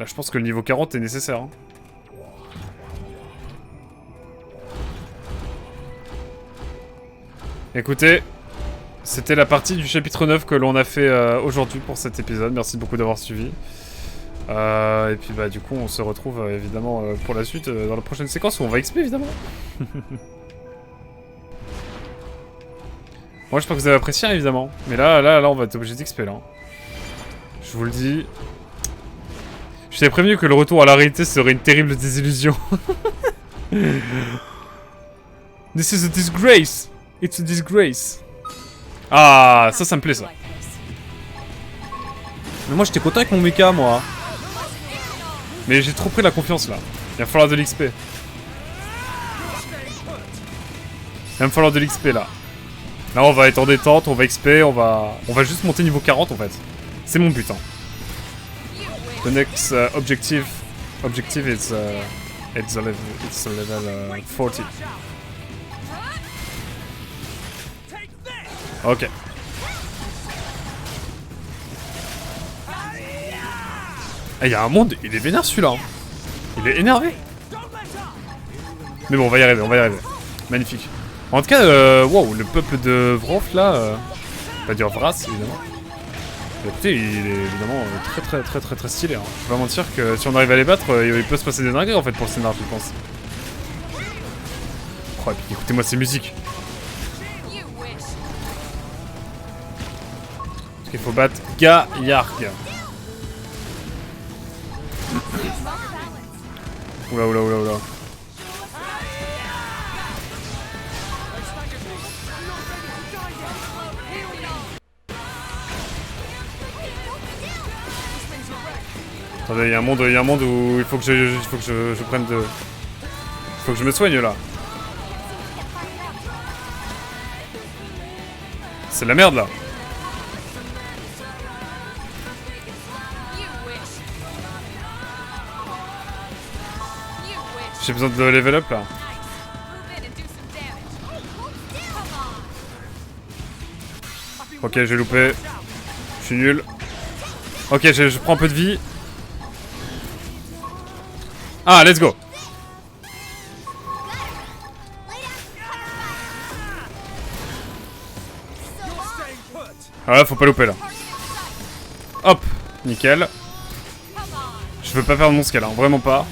Là, je pense que le niveau 40 est nécessaire. Hein. Écoutez, c'était la partie du chapitre 9 que l'on a fait aujourd'hui pour cet épisode. Merci beaucoup d'avoir suivi. Et puis bah du coup on se retrouve évidemment pour la suite dans la prochaine séquence où on va XP évidemment. Moi j'espère que vous avez apprécié évidemment. Mais là on va être obligé d'XP là. Je vous le dis. Je t'avais prévenu que le retour à la réalité serait une terrible désillusion. This is a disgrace. It's a disgrace. Ah ça me plaît ça. Mais moi j'étais content avec mon mecha moi. Mais j'ai trop pris la confiance là. Il va falloir de l'XP. Il va me falloir de l'XP là. Là on va être en détente, on va XP, on va juste monter niveau 40 en fait. C'est mon but hein. The next objective is it's a level 40. Ok. Ah, il y a un monde, il est vénère celui-là. Hein. Il est énervé. Mais bon, on va y arriver, Magnifique. En tout cas, wow, le peuple de Vrof là, on va dire Vras évidemment. Écoutez, il est évidemment très stylé. Hein. Je vais pas mentir que si on arrive à les battre, il peut se passer des dingueries en fait pour le scénar, je pense. Oh, et puis écoutez-moi ces musiques. Parce qu'il faut battre Gaillarg. Oula. Attendez, il y a un monde où il faut que je prenne de... Il faut que je me soigne là. C'est de la merde là. J'ai besoin de level up là. Ok, j'ai loupé. Je suis nul. Ok, je prends un peu de vie. Ah, let's go. Ah là, faut pas louper là. Hop, nickel. Je veux pas perdre mon scale, hein, vraiment pas.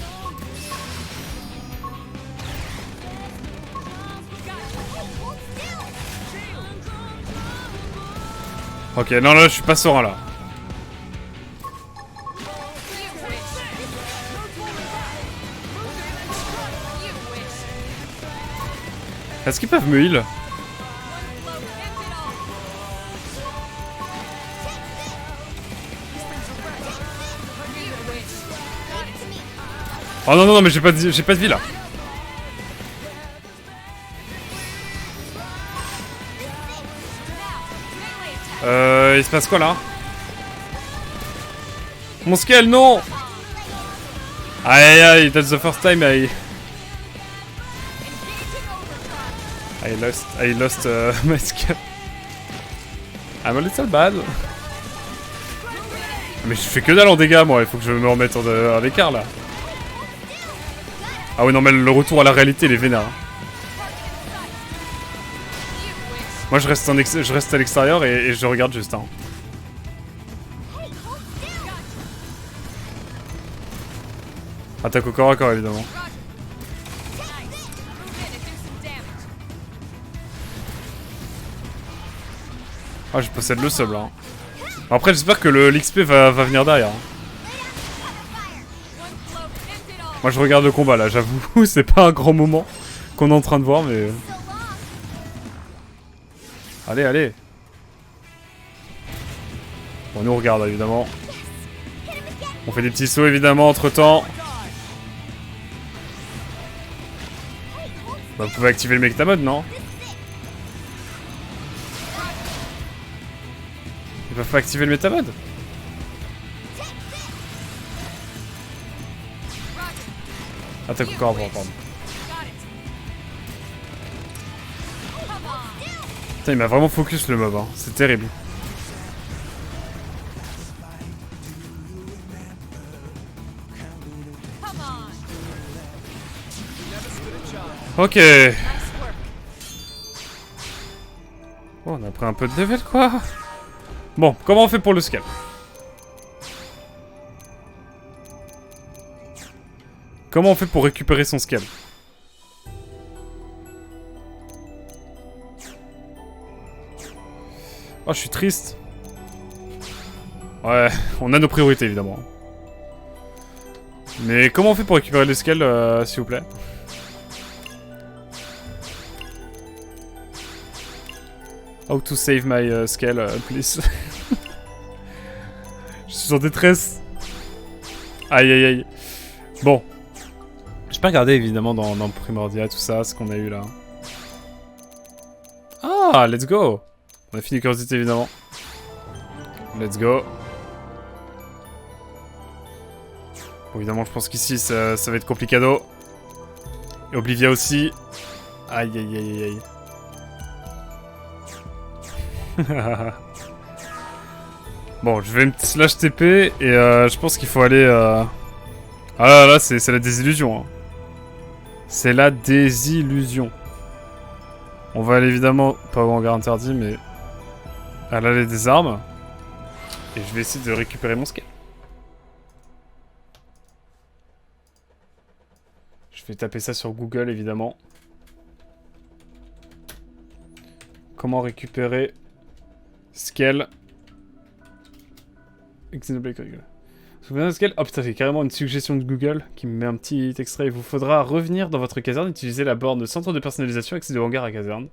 Ok, non là je suis pas serein là. Est-ce qu'ils peuvent me heal? Oh non mais j'ai pas de vie là. Il se passe quoi là? Mon scale, non! Aïe, that's the first time I lost my scale. I'm a little bad. Mais je fais que dalle en dégâts moi, il faut que je me remette à l'écart là. Ah oui non mais le retour à la réalité il est vénère. Moi je reste à l'extérieur et je regarde juste. Hein. Attaque au corps à corps évidemment. Ah je possède le sub là. Hein. Après j'espère que l'XP va venir derrière. Hein. Moi je regarde le combat là, j'avoue, c'est pas un grand moment qu'on est en train de voir mais... Allez. Bon nous on regarde évidemment. On fait des petits sauts évidemment entre temps. Bah, vous pouvez activer le Mecta Mode non? Ils peuvent pas activer le Mecta Mode? Attaque au corps, pardon. Putain, il m'a vraiment focus le mob, hein. C'est terrible. Ok. Oh, on a pris un peu de level, quoi. Bon, comment on fait pour le scale? Comment on fait pour récupérer son scale? Oh, je suis triste. Ouais, on a nos priorités, évidemment. Mais comment on fait pour récupérer le scale, s'il vous plaît? How to save my scale, please. Je suis en détresse. Aïe aïe aïe. Bon. J'ai pas regardé évidemment dans Primordia tout ça, ce qu'on a eu là. Ah, let's go. On a fini curiosité évidemment. Let's go. Bon, évidemment, je pense qu'ici ça va être complicado. Et Oblivia aussi. Aïe aïe aïe aïe. Bon, je vais me slash TP et je pense qu'il faut aller... Ah là, c'est la désillusion. Hein. C'est la désillusion. On va aller évidemment, pas au hangar interdit, mais à l'allée des armes. Et je vais essayer de récupérer mon scale. Je vais taper ça sur Google évidemment. Comment récupérer scale. Xenoblade Curriculum. Scale. Oh putain, c'est carrément une suggestion de Google qui me met un petit extrait. Il vous faudra revenir dans votre caserne, utiliser la borne de centre de personnalisation, accéder au hangar à caserne.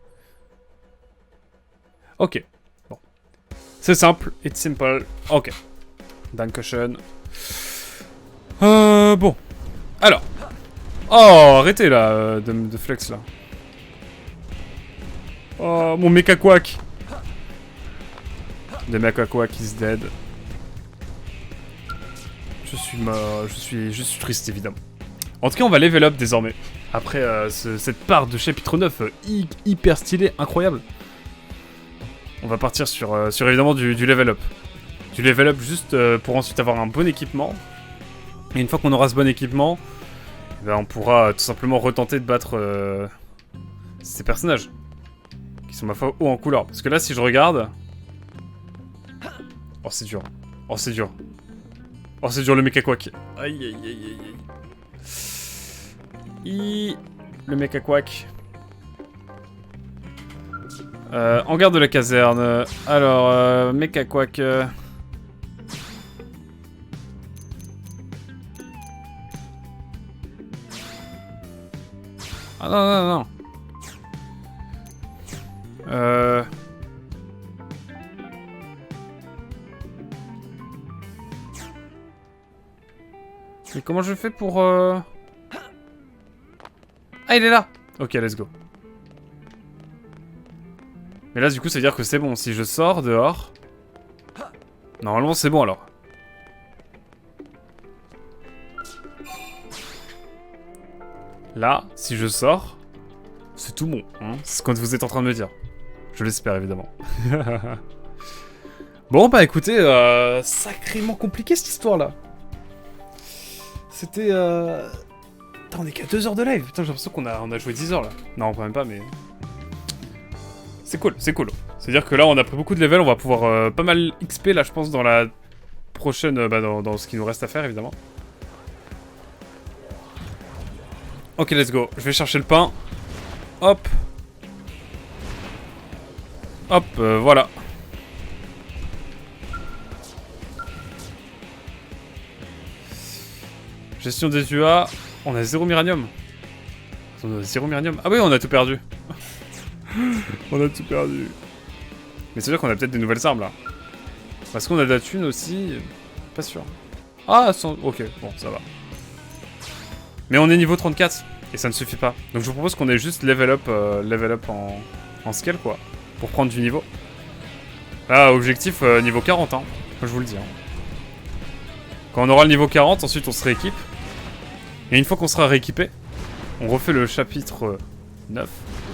Ok. Bon. C'est simple. It's simple. Ok. Dankeschön. Bon. Alors. Oh, arrêtez là, de flex là. Oh, mon mecha quack. The mecha quack is dead. Je suis triste évidemment. En tout cas, on va level up désormais. Après cette part de chapitre 9 hyper stylé, incroyable. On va partir sur évidemment du level up. Du level up juste pour ensuite avoir un bon équipement. Et une fois qu'on aura ce bon équipement, ben, on pourra tout simplement retenter de battre ces personnages. Qui sont ma foi haut en couleur. Parce que là, si je regarde... Oh, c'est dur. Oh, c'est dur. Oh, c'est dur le mecha quack. Aïe, aïe, aïe, aïe. Le mecha quack. Hangar de la caserne. Alors, mecha quack. Ah non, non, non. Mais comment je fais pour... Ah, il est là. Ok, let's go. Mais là, du coup, ça veut dire que c'est bon. Si je sors dehors... Normalement, c'est bon, alors. Là, si je sors... C'est tout bon, hein. C'est ce que vous êtes en train de me dire. Je l'espère, évidemment. Bon, bah écoutez, sacrément compliqué cette histoire-là. C'était... Putain, on est qu'à 2 heures de live. Putain, j'ai l'impression qu'on a joué 10 heures, là. Non, quand même pas, mais... C'est cool, c'est cool. C'est-à-dire que là, on a pris beaucoup de level, on va pouvoir pas mal XP, là, je pense, dans la prochaine... Bah, dans ce qui nous reste à faire, évidemment. Ok, let's go. Je vais chercher le pain. Hop. Hop, voilà. Gestion des UA. On a 0 miranium. On a 0 miranium. Ah oui, on a tout perdu. On a tout perdu. Mais c'est sûr qu'on a peut-être des nouvelles armes là. Parce qu'on a de la thune aussi. Pas sûr. Ah, ok, bon, ça va. Mais on est niveau 34. Et ça ne suffit pas. Donc je vous propose qu'on ait juste level up en scale quoi. Pour prendre du niveau. Là, objectif niveau 40, hein. Je vous le dis. Hein. Quand on aura le niveau 40, ensuite on se rééquipe. Et une fois qu'on sera rééquipé, on refait le chapitre 9.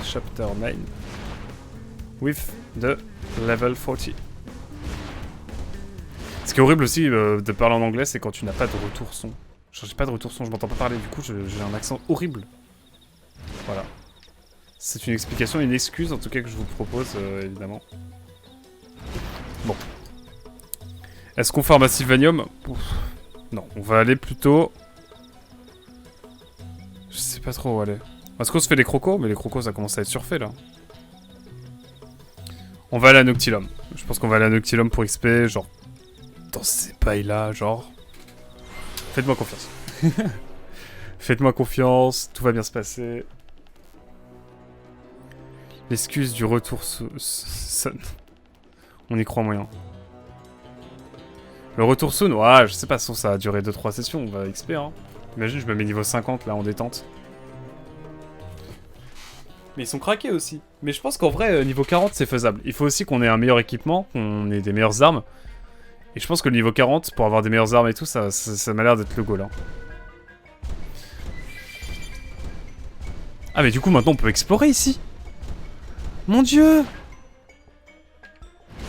Chapter 9. With the level 40. Ce qui est horrible aussi de parler en anglais, c'est quand tu n'as pas de retour son. Genre, j'ai pas de retour son, je m'entends pas parler, du coup j'ai un accent horrible. Voilà. C'est une explication, une excuse en tout cas que je vous propose, évidemment. Bon. Est-ce qu'on farm à Sylvanium? Ouf. Non, on va aller plutôt... Je sais pas trop où aller. Est-ce qu'on se fait des crocos? Mais les crocos ça commence à être surfait là. On va aller à Noctilum. Je pense qu'on va aller à Noctilum pour XP, genre... Dans ces pailles là, genre... Faites-moi confiance. Faites-moi confiance, tout va bien se passer. L'excuse du retour sonne. On y croit moyen. Le retour soon, ouais, je sais pas, ça a duré 2-3 sessions, on va XP hein. Imagine, je me mets niveau 50 là en détente. Mais ils sont craqués aussi. Mais je pense qu'en vrai, niveau 40 c'est faisable. Il faut aussi qu'on ait un meilleur équipement, qu'on ait des meilleures armes. Et je pense que le niveau 40, pour avoir des meilleures armes et tout, ça m'a l'air d'être le goal. Hein. Ah mais du coup maintenant on peut explorer ici. Mon dieu!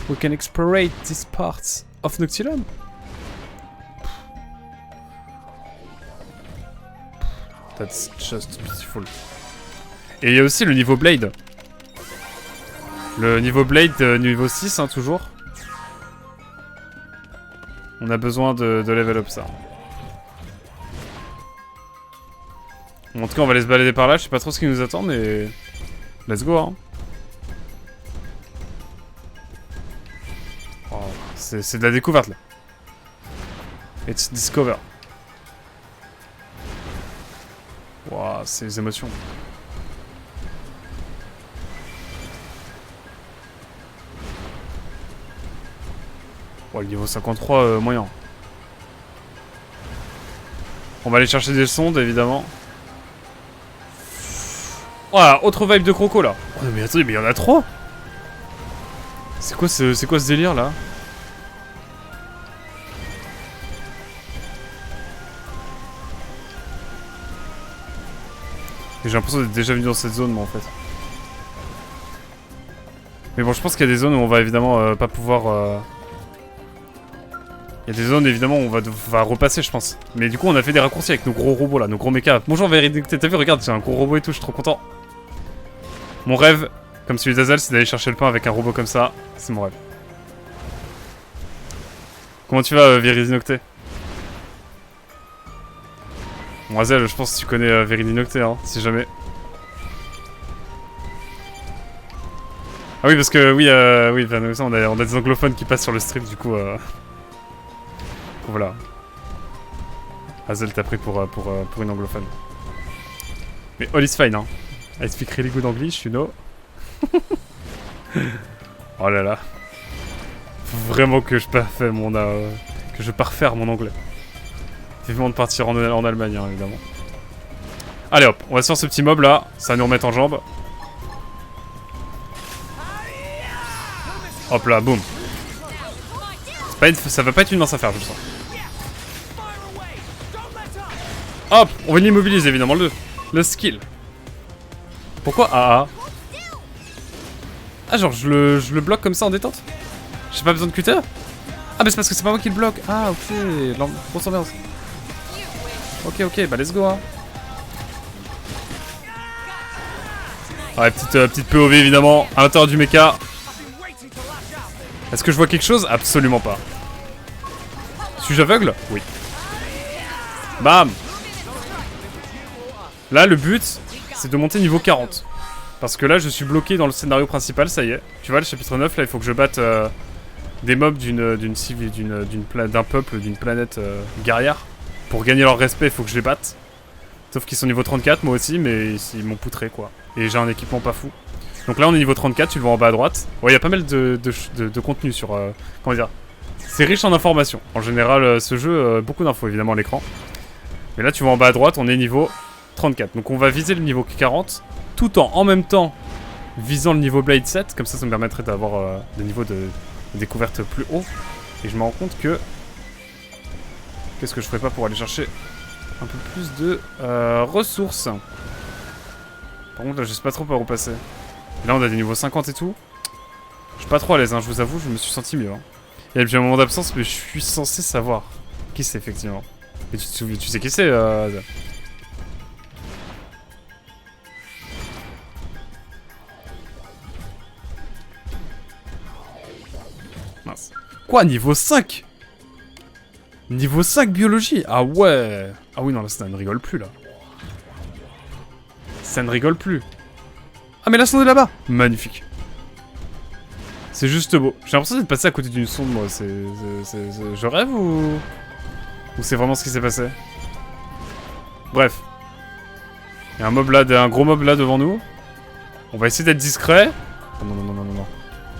We can explore these parts of Noctilum. That's just beautiful. Et il y a aussi le niveau Blade. Le niveau Blade, niveau 6, hein, toujours. On a besoin de level up ça. Bon, en tout cas, on va aller se balader par là. Je sais pas trop ce qui nous attend, mais... Let's go, hein. Oh, c'est de la découverte, là. It's discover. Waouh, c'est les émotions. Oh, le niveau 53, moyen. On va aller chercher des sondes, évidemment. Voilà, autre vibe de croco, là. Oh, mais attendez, mais il y en a trop. C'est quoi ce délire, là? J'ai l'impression d'être déjà venu dans cette zone, moi, en fait. Mais bon, je pense qu'il y a des zones où on va évidemment pas pouvoir... Il y a des zones évidemment où on va repasser je pense. Mais du coup on a fait des raccourcis avec nos gros robots là, nos gros mechas. Bonjour Véridique, t'as vu, regarde, j'ai un gros robot et tout, je suis trop content. Mon rêve, comme celui d'Azel, c'est d'aller chercher le pain avec un robot comme ça. C'est mon rêve. Comment tu vas Véridinocté? Bon Azel, je pense que tu connais Véridinocté hein, si jamais. Ah oui parce que oui, on a des anglophones qui passent sur le stream du coup... Voilà. Hazel t'a pris pour une anglophone. Mais all is fine, hein. I speak really good English, you know. Oh là là. Faut vraiment que je parfaire mon anglais. Vivement de partir en Allemagne, hein, évidemment. Allez hop, on va se faire ce petit mob là. Ça va nous remettre en jambes. Hop là, boum. Ça va pas être une mince affaire, je le sens. Hop, on va l'immobiliser évidemment, le skill. Pourquoi AA? Ah genre je le bloque comme ça en détente? J'ai pas besoin de cutter? Ah mais c'est parce que c'est pas moi qui le bloque. Ah ok, grosse ambiance. Ok, bah let's go hein. Ouais, petite POV évidemment, à l'intérieur du mecha. Est-ce que je vois quelque chose? Absolument pas. Suis-je aveugle? Oui. Bam! Là, le but, c'est de monter niveau 40. Parce que là, je suis bloqué dans le scénario principal, ça y est. Tu vois, le chapitre 9, là, il faut que je batte des mobs d'un peuple, d'une planète guerrière. Pour gagner leur respect, il faut que je les batte. Sauf qu'ils sont niveau 34, moi aussi, mais ils m'ont poutré, quoi. Et j'ai un équipement pas fou. Donc là, on est niveau 34, tu le vois en bas à droite. Ouais, il y a pas mal de contenu sur... comment dire? C'est riche en informations. En général, ce jeu, beaucoup d'infos, évidemment, à l'écran. Mais là, tu vois en bas à droite, on est niveau 34. Donc on va viser le niveau 40, tout en même temps, visant le niveau Blade 7. Comme ça me permettrait d'avoir des niveaux de découverte plus hauts. Et je me rends compte que... Qu'est-ce que je ferais pas pour aller chercher un peu plus de ressources. Par contre, là, je sais pas trop par où passer. Et là, on a des niveaux 50 et tout. Je suis pas trop à l'aise, hein, je vous avoue, je me suis senti mieux. Hein. Il y a un moment d'absence, mais je suis censé savoir qui c'est, effectivement. Et tu sais qui c'est, Mince. Quoi, niveau 5? Niveau 5 biologie? Ah ouais. Ah oui, non, là, ça ne rigole plus, là. Ça ne rigole plus. Ah, mais la sonde est là-bas. Magnifique. C'est juste beau. J'ai l'impression d'être passé à côté d'une sonde, moi. Je rêve ou c'est vraiment ce qui s'est passé? Bref. Il y a un mob là, un gros mob là devant nous. On va essayer d'être discret. Oh non, non, non, non, non, non.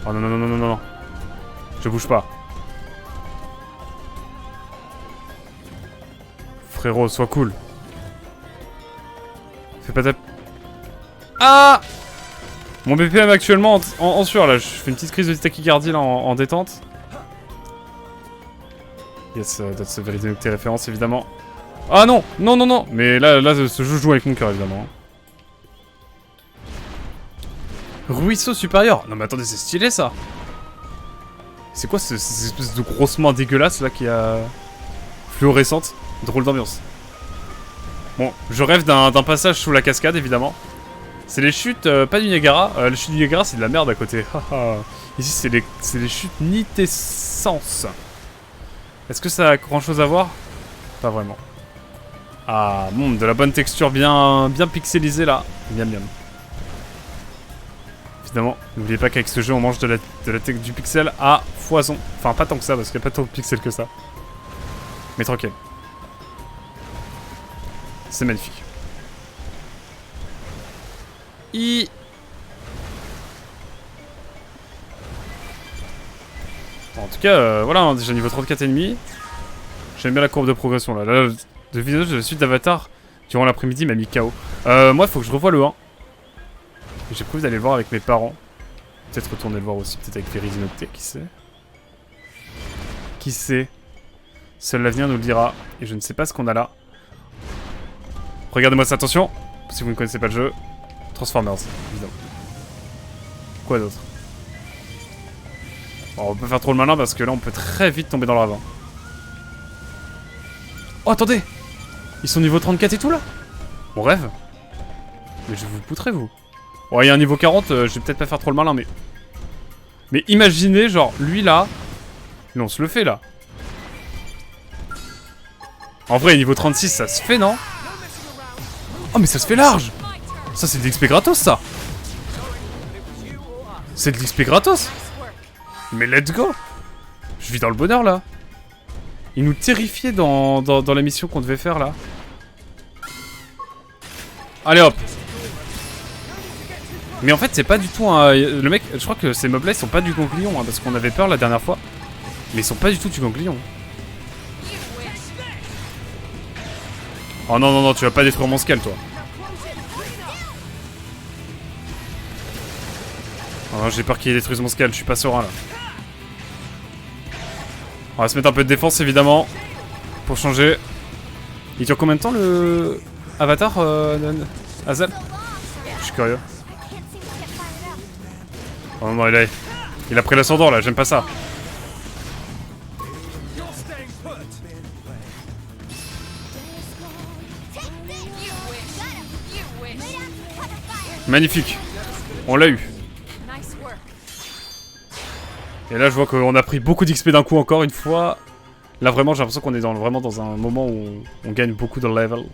Oh non, non, non, non, non, non. Je bouge pas. Frérot, sois cool. Fais pas ta... Ah! Mon BPM actuellement en sueur là, je fais une petite crise de tachycardie là en détente. Yes, that's a very tes références évidemment. Ah non! Non, non, non! Mais là ce jeu joue avec mon cœur évidemment. Ruisseau supérieur! Non mais attendez, c'est stylé ça! C'est quoi ces espèces de grosses mains dégueulasses là qui a... fluorescentes? Drôle d'ambiance. Bon, je rêve d'un passage sous la cascade évidemment. C'est les chutes, pas du Niagara. Les chutes du Niagara, c'est de la merde à côté. Ici, c'est les chutes Nitessence. Est-ce que ça a grand chose à voir? Pas vraiment. Ah, bon, de la bonne texture bien pixelisée là. Bien, bien. Évidemment, n'oubliez pas qu'avec ce jeu, on mange du pixel à foison. Enfin, pas tant que ça, parce qu'il n'y a pas tant de pixels que ça. Mais tranquille. C'est magnifique. En tout cas, voilà, hein, déjà niveau 34 ennemis. J'aime bien la courbe de progression là. Là, de vidéo de la suite d'Avatar durant l'après-midi m'a mis KO. Moi, il faut que je revoie le 1. J'ai prévu d'aller le voir avec mes parents. Peut-être retourner le voir aussi, peut-être avec Véridinoté, qui sait. Qui sait? Seul l'avenir nous le dira. Et je ne sais pas ce qu'on a là. Regardez-moi ça, attention. Si vous ne connaissez pas le jeu. Transformers, évidemment. Quoi d'autre? Bon, on peut faire trop le malin parce que là on peut très vite tomber dans le ravin. Oh attendez! Ils sont niveau 34 et tout là? Mon rêve? Mais je vous poutrerai vous. Bon, il y a un niveau 40, je vais peut-être pas faire trop le malin mais... Mais imaginez genre lui là. Là on se le fait là. En vrai niveau 36 ça se fait non? Oh mais ça se fait large! Ça c'est de l'XP gratos ça! C'est de l'XP gratos! Mais let's go! Je vis dans le bonheur là! Il nous terrifiait dans la mission qu'on devait faire là. Allez hop! Mais en fait c'est pas du tout un... Le mec, je crois que ces mobs là ils sont pas du ganglion hein, parce qu'on avait peur la dernière fois. Mais ils sont pas du tout du ganglion. Oh non non non, tu vas pas détruire mon scale toi. Oh, j'ai peur qu'il détruise mon scale, je suis pas serein là. On va se mettre un peu de défense évidemment. Pour changer. Il dure combien de temps le... Avatar Hazel? Je suis curieux. Oh non, il a pris l'ascendant là, j'aime pas ça. Magnifique. On l'a eu. Et là je vois qu'on a pris beaucoup d'XP d'un coup encore une fois. Là vraiment j'ai l'impression qu'on est vraiment dans un moment où on gagne beaucoup de levels.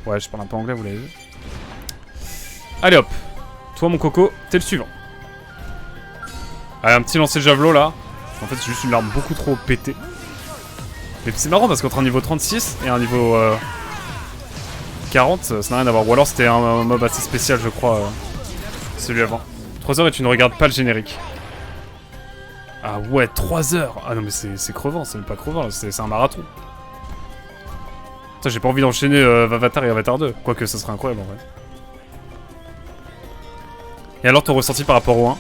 Ouais je parle un peu anglais, vous l'avez vu. Allez hop. Toi mon coco, t'es le suivant. Allez un petit lancer de javelot là. En fait c'est juste une arme beaucoup trop pétée. Mais c'est marrant parce qu'entre un niveau 36 et un niveau 40 ça n'a rien à voir. Ou alors c'était un mob assez spécial je crois. Celui avant. 3 heures et tu ne regardes pas le générique. Ah ouais, 3 heures. Ah non mais c'est crevant, c'est même pas crevant, c'est un marathon. Putain, j'ai pas envie d'enchaîner Avatar et Avatar 2. Quoique ça serait incroyable en vrai. Et alors ton ressenti par rapport au 1?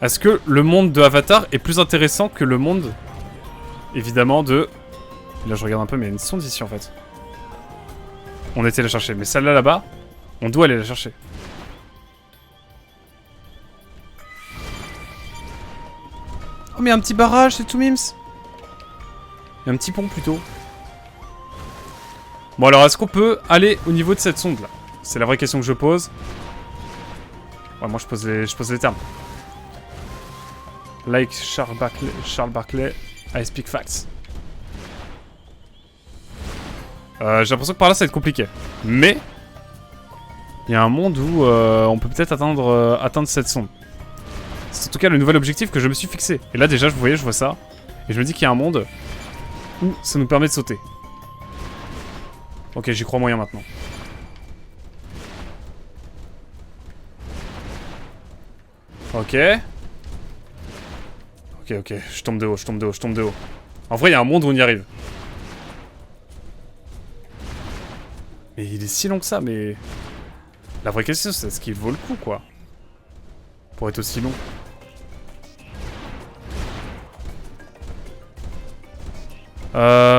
Est-ce que le monde de Avatar est plus intéressant que le monde, évidemment, de... Là je regarde un peu mais il y a une sonde ici en fait. On était la chercher, mais celle-là là-bas, on doit aller la chercher. Oh mais un petit barrage, c'est tout mims. Il y a un petit pont plutôt. Bon alors, est-ce qu'on peut aller au niveau de cette sonde là? C'est la vraie question que je pose. Ouais, moi je pose les termes. Like Charles Barkley, I speak facts. J'ai l'impression que par là ça va être compliqué. Mais il y a un monde où on peut peut-être atteindre cette sonde. C'est en tout cas le nouvel objectif que je me suis fixé. Et là déjà, je vois ça. Et je me dis qu'il y a un monde où ça nous permet de sauter. Ok, j'y crois moyen maintenant. Ok. Ok, je tombe de haut. En vrai, il y a un monde où on y arrive. Mais il est si long que ça, mais... La vraie question, c'est est-ce qu'il vaut le coup, quoi? Pour être aussi long.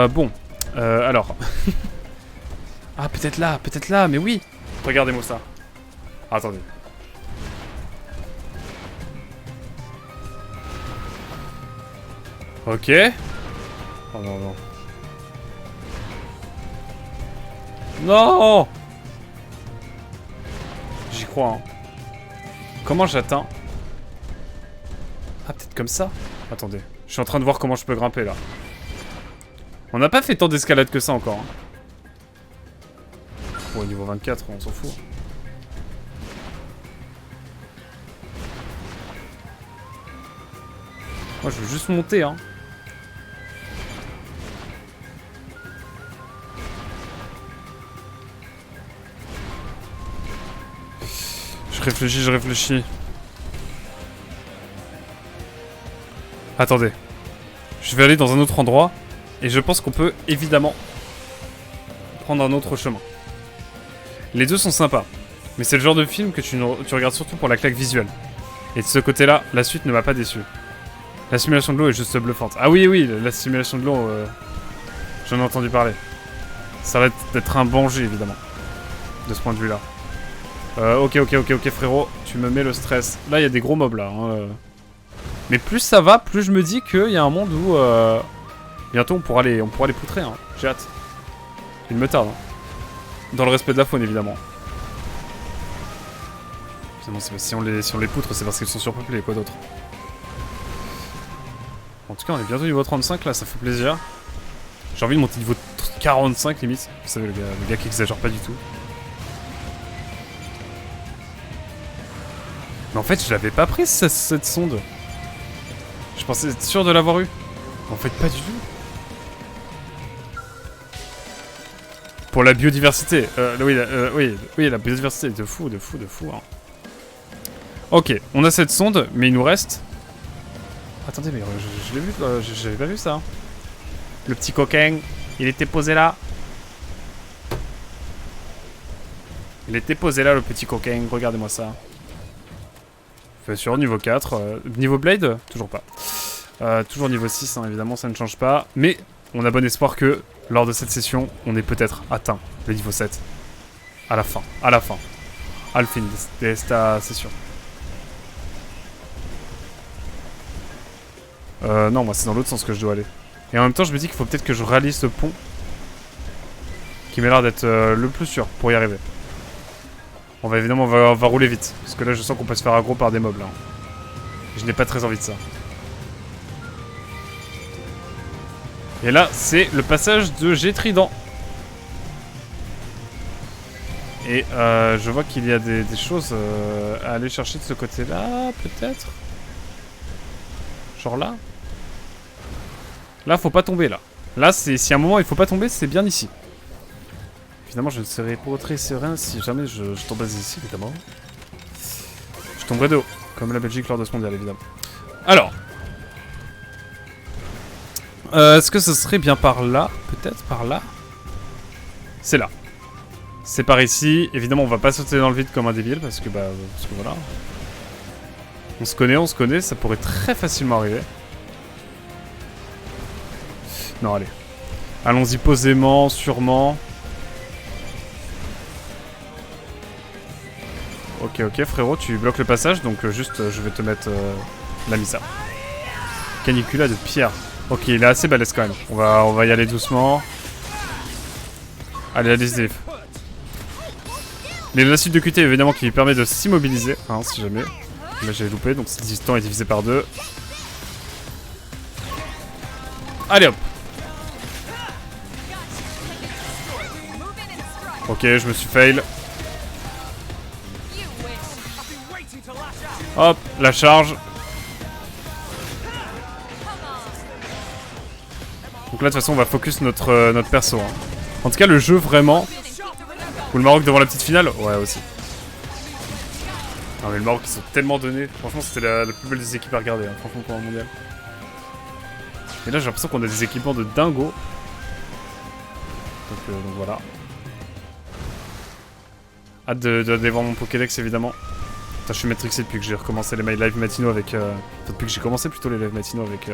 Bon. Alors... Ah, peut-être là, mais oui. Regardez-moi ça. Ah, attendez. Ok. Oh non, non. Non! J'y crois, hein. Comment j'atteins? Ah, peut-être comme ça? Attendez. Je suis en train de voir comment je peux grimper, là. On n'a pas fait tant d'escalade que ça, encore. Hein. Bon, au niveau 24, on s'en fout. Moi, je veux juste monter, hein. Je réfléchis. Attendez. Je vais aller dans un autre endroit. Et je pense qu'on peut évidemment prendre un autre chemin. Les deux sont sympas. Mais c'est le genre de film que tu regardes surtout pour la claque visuelle. Et de ce côté-là, la suite ne m'a pas déçu. La simulation de l'eau est juste bluffante. Ah oui, la simulation de l'eau, j'en ai entendu parler. Ça va être un danger, évidemment. De ce point de vue-là. Ok, frérot. Tu me mets le stress. Là, il y a des gros mobs, là. Hein. Mais plus ça va, plus je me dis qu'il y a un monde où... bientôt, on pourra les poutrer. Hein. J'ai hâte. Il me tarde. Hein. Dans le respect de la faune, évidemment. Bon, si on les poutre, c'est parce qu'ils sont surpeuplés, quoi d'autre. En tout cas, on est bientôt niveau 35, là, ça fait plaisir. J'ai envie de monter niveau 45, limite. Vous savez, le gars qui exagère pas du tout. Mais en fait, je l'avais pas prise, cette sonde. Je pensais être sûr de l'avoir eu. En fait, pas du tout. Pour la biodiversité. Oui, la biodiversité. De fou. Hein. Ok, on a cette sonde, mais il nous reste... Attendez, mais je l'ai vu, j'avais pas vu ça. Le petit coquin, il était posé là. Il était posé là, le petit coquin, regardez-moi ça. Fait sur niveau 4. Niveau Blade, toujours pas. Toujours niveau 6, hein, évidemment, ça ne change pas. Mais on a bon espoir que, lors de cette session, on ait peut-être atteint le niveau 7. À la fin. Al fin de esta session. Non, moi c'est dans l'autre sens que je dois aller. Et en même temps, je me dis qu'il faut peut-être que je réalise ce pont. Qui m'a l'air d'être le plus sûr pour y arriver. On va rouler vite. Parce que là, je sens qu'on peut se faire aggro par des mobs là. Je n'ai pas très envie de ça. Et là, c'est le passage de Gétrident. Et je vois qu'il y a des choses à aller chercher de ce côté-là, peut-être. Genre là. Là, faut pas tomber, là. Là, si à un moment il faut pas tomber, c'est bien ici. Évidemment, je ne serais pas très serein si jamais je tombais ici, évidemment. Je tomberais de haut, comme la Belgique lors de ce mondial, évidemment. Alors. Est-ce que ce serait bien par là? Peut-être par là? C'est là. C'est par ici. Évidemment, on va pas sauter dans le vide comme un débile, parce que voilà. On se connaît, ça pourrait très facilement arriver. Non, allez. Allons-y posément, sûrement. Ok, frérot, tu bloques le passage, donc juste, je vais te mettre la misa. Canicula de pierre. Ok, il est assez balèze quand même. On va y aller doucement. Allez, allez-y. Il y a la suite de QT évidemment qui permet de s'immobiliser, hein, si jamais. Là j'ai loupé, donc ce distance est divisé par 2. Allez hop. Ok, je me suis fail. Hop, la charge. Donc là de toute façon on va focus notre perso. Hein. En tout cas le jeu vraiment. Ou le Maroc devant la petite finale. Ouais aussi. Non mais le Maroc ils sont tellement donnés. Franchement c'était la plus belle des équipes à regarder. Hein, franchement pour un mondial. Et là j'ai l'impression qu'on a des équipements de dingo. Donc voilà. Hâte d'aller voir mon Pokédex évidemment. Putain, je suis matrixé depuis que j'ai recommencé les live matinaux avec... Enfin, depuis que j'ai commencé plutôt les live matinaux avec...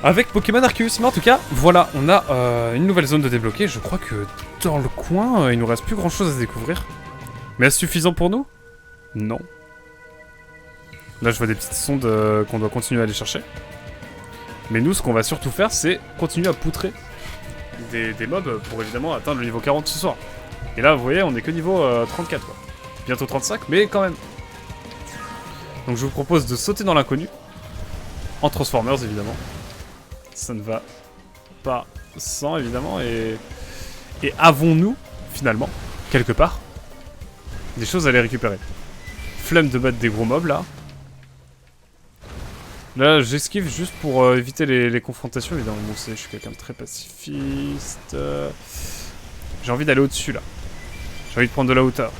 Avec Pokémon Arceus. Mais en tout cas, voilà, on a une nouvelle zone de débloquer. Je crois que dans le coin, il nous reste plus grand chose à découvrir. Mais est-ce suffisant pour nous? Non. Là, je vois des petites sondes qu'on doit continuer à aller chercher. Mais nous, ce qu'on va surtout faire, c'est continuer à poutrer des mobs pour évidemment atteindre le niveau 40 ce soir. Et là, vous voyez, on est que niveau 34, quoi. Bientôt 35, mais quand même. Donc je vous propose de sauter dans l'inconnu. En Transformers, évidemment. Ça ne va pas sans, évidemment. Et avons-nous, finalement, quelque part, des choses à aller récupérer. Flemme de battre des gros mobs, là. Là, j'esquive juste pour éviter les confrontations, évidemment. Bon, je suis quelqu'un de très pacifiste. J'ai envie d'aller au-dessus, là. J'ai envie de prendre de la hauteur.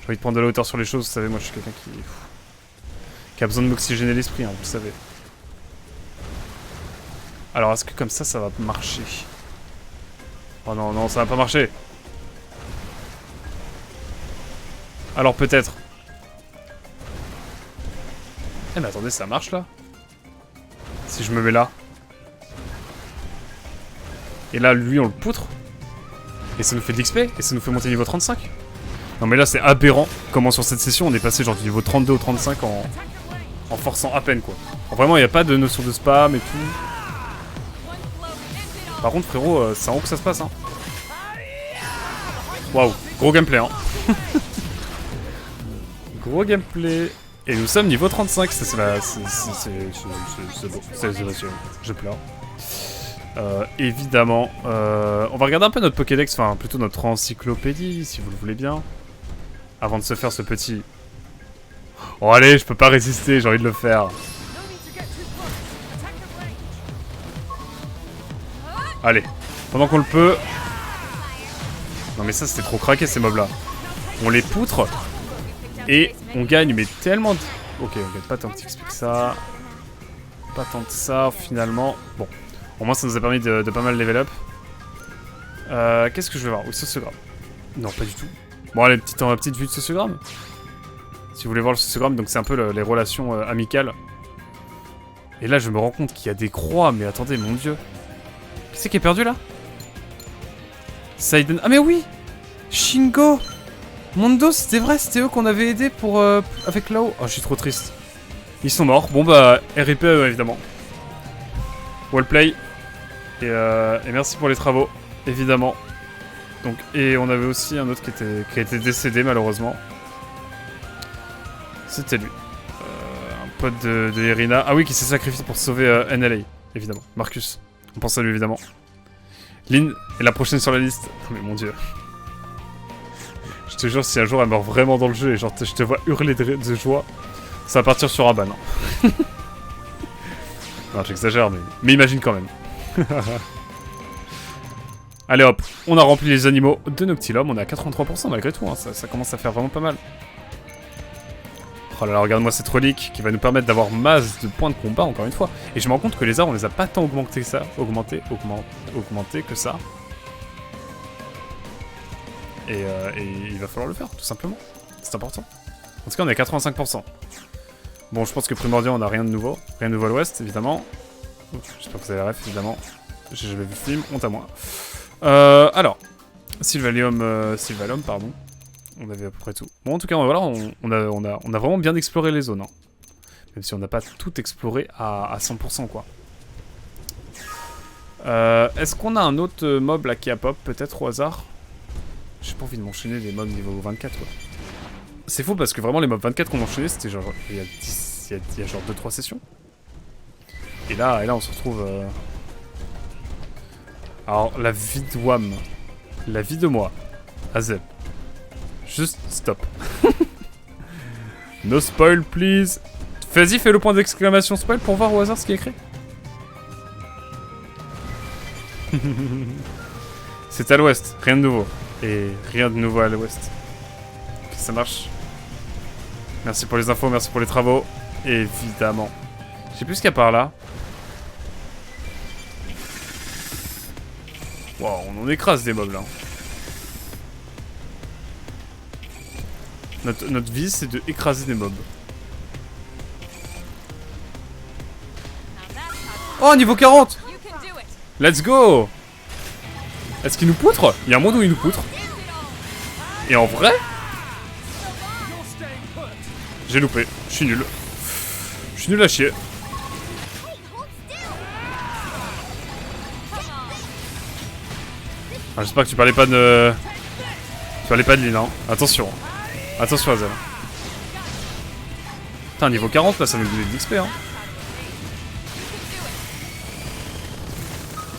J'ai envie de prendre de la hauteur sur les choses, vous savez, moi je suis quelqu'un qui a besoin de m'oxygéner l'esprit, hein, vous le savez. Alors, est-ce que comme ça va marcher? Oh non, non, ça va pas marcher. Alors peut-être. Eh mais attendez, ça marche là? Si je me mets là. Et là, lui, on le poutre. Et ça nous fait de l'XP, et ça nous fait monter niveau 35. Non mais là c'est aberrant comment sur cette session on est passé genre du niveau 32 au 35 en forçant à peine quoi. Alors, vraiment il n'y a pas de notion de spam et tout. Par contre frérot c'est en haut que ça se passe hein. Waouh, gros gameplay hein. Gros gameplay. Et nous sommes niveau 35, c'est beau, c'est émotionnel, je pleure. Évidemment, on va regarder un peu notre Pokédex, enfin plutôt notre encyclopédie si vous le voulez bien. Avant de se faire ce petit... Oh allez, je peux pas résister, j'ai envie de le faire. Allez, pendant qu'on le peut... Non mais ça c'était trop craqué ces mobs là. On les poutre. Et on gagne mais tellement... Ok, on gagne pas tant que t'expliques ça. Pas tant que ça finalement. Bon, au moins ça nous a permis de pas mal level up. Qu'est-ce que je vais voir? Oui, sociogramme. Non, pas du tout. Bon, allez, petite vue de sociogramme. Si vous voulez voir le sociogramme, donc c'est un peu les relations amicales. Et là, je me rends compte qu'il y a des croix, mais attendez, mon dieu. Qui c'est qui est perdu là? Saiden. Ah, mais oui! Shingo! Mondo, c'était vrai, c'était eux qu'on avait aidé pour. Avec là-haut. Oh, je suis trop triste. Ils sont morts. Bon, bah, RIP évidemment. Well play. Et merci pour les travaux, évidemment. Donc, et on avait aussi un autre qui a été décédé malheureusement. C'était lui. Un pote de Irina. Ah oui, qui s'est sacrifié pour sauver NLA, évidemment. Marcus. On pense à lui, évidemment. Lynn est la prochaine sur la liste. Oh, mais mon dieu. Je te jure, si un jour elle meurt vraiment dans le jeu et genre je te vois hurler de joie, ça va partir sur un ban. Hein. Non, j'exagère, mais imagine quand même. Allez hop, on a rempli les animaux de Noctilum, on est à 83% malgré tout, hein. Ça commence à faire vraiment pas mal. Oh là là, regarde-moi cette relique qui va nous permettre d'avoir masse de points de combat encore une fois. Et je me rends compte que les arts on les a pas tant augmentés que ça, augmentés que ça. Et il va falloir le faire, tout simplement. C'est important. En tout cas, on est à 85%. Bon, je pense que Primordial, on a rien de nouveau. Rien de nouveau à l'ouest, évidemment. J'espère que vous avez la ref, évidemment. J'ai jamais vu le film, honte à moi. Alors, Sylvalium, pardon. On avait à peu près tout. Bon, en tout cas, voilà, on a vraiment bien exploré les zones. Hein. Même si on n'a pas tout exploré à 100% quoi. Est-ce qu'on a un autre mob là qui a pop peut-être au hasard? J'ai pas envie de m'enchaîner les mobs niveau 24 quoi. C'est fou parce que vraiment les mobs 24 qu'on enchaînait c'était genre il y a genre 2-3 sessions. Et là on se retrouve... Alors la vie de Wam. La vie de moi. Azeb. Juste stop. No spoil please. Vas-y fais le point d'exclamation spoil pour voir au hasard ce qui est écrit. C'est à l'ouest, rien de nouveau. Et rien de nouveau à l'ouest. Ok, ça marche. Merci pour les infos, merci pour les travaux. Évidemment. Je sais plus ce qu'il y a par là. Wow, on en écrase des mobs là. Notre vie c'est de écraser des mobs. Oh, niveau 40! Let's go! Est-ce qu'il nous poutre? Il y a un monde où il nous poutre. Et en vrai? J'ai loupé. Je suis nul. Je suis nul à chier. Ah, j'espère que tu parlais pas de... Tu parlais pas de Lina. Hein. Attention. Attention, Azel. Putain, niveau 40, là, ça va nous donner de l'XP, hein.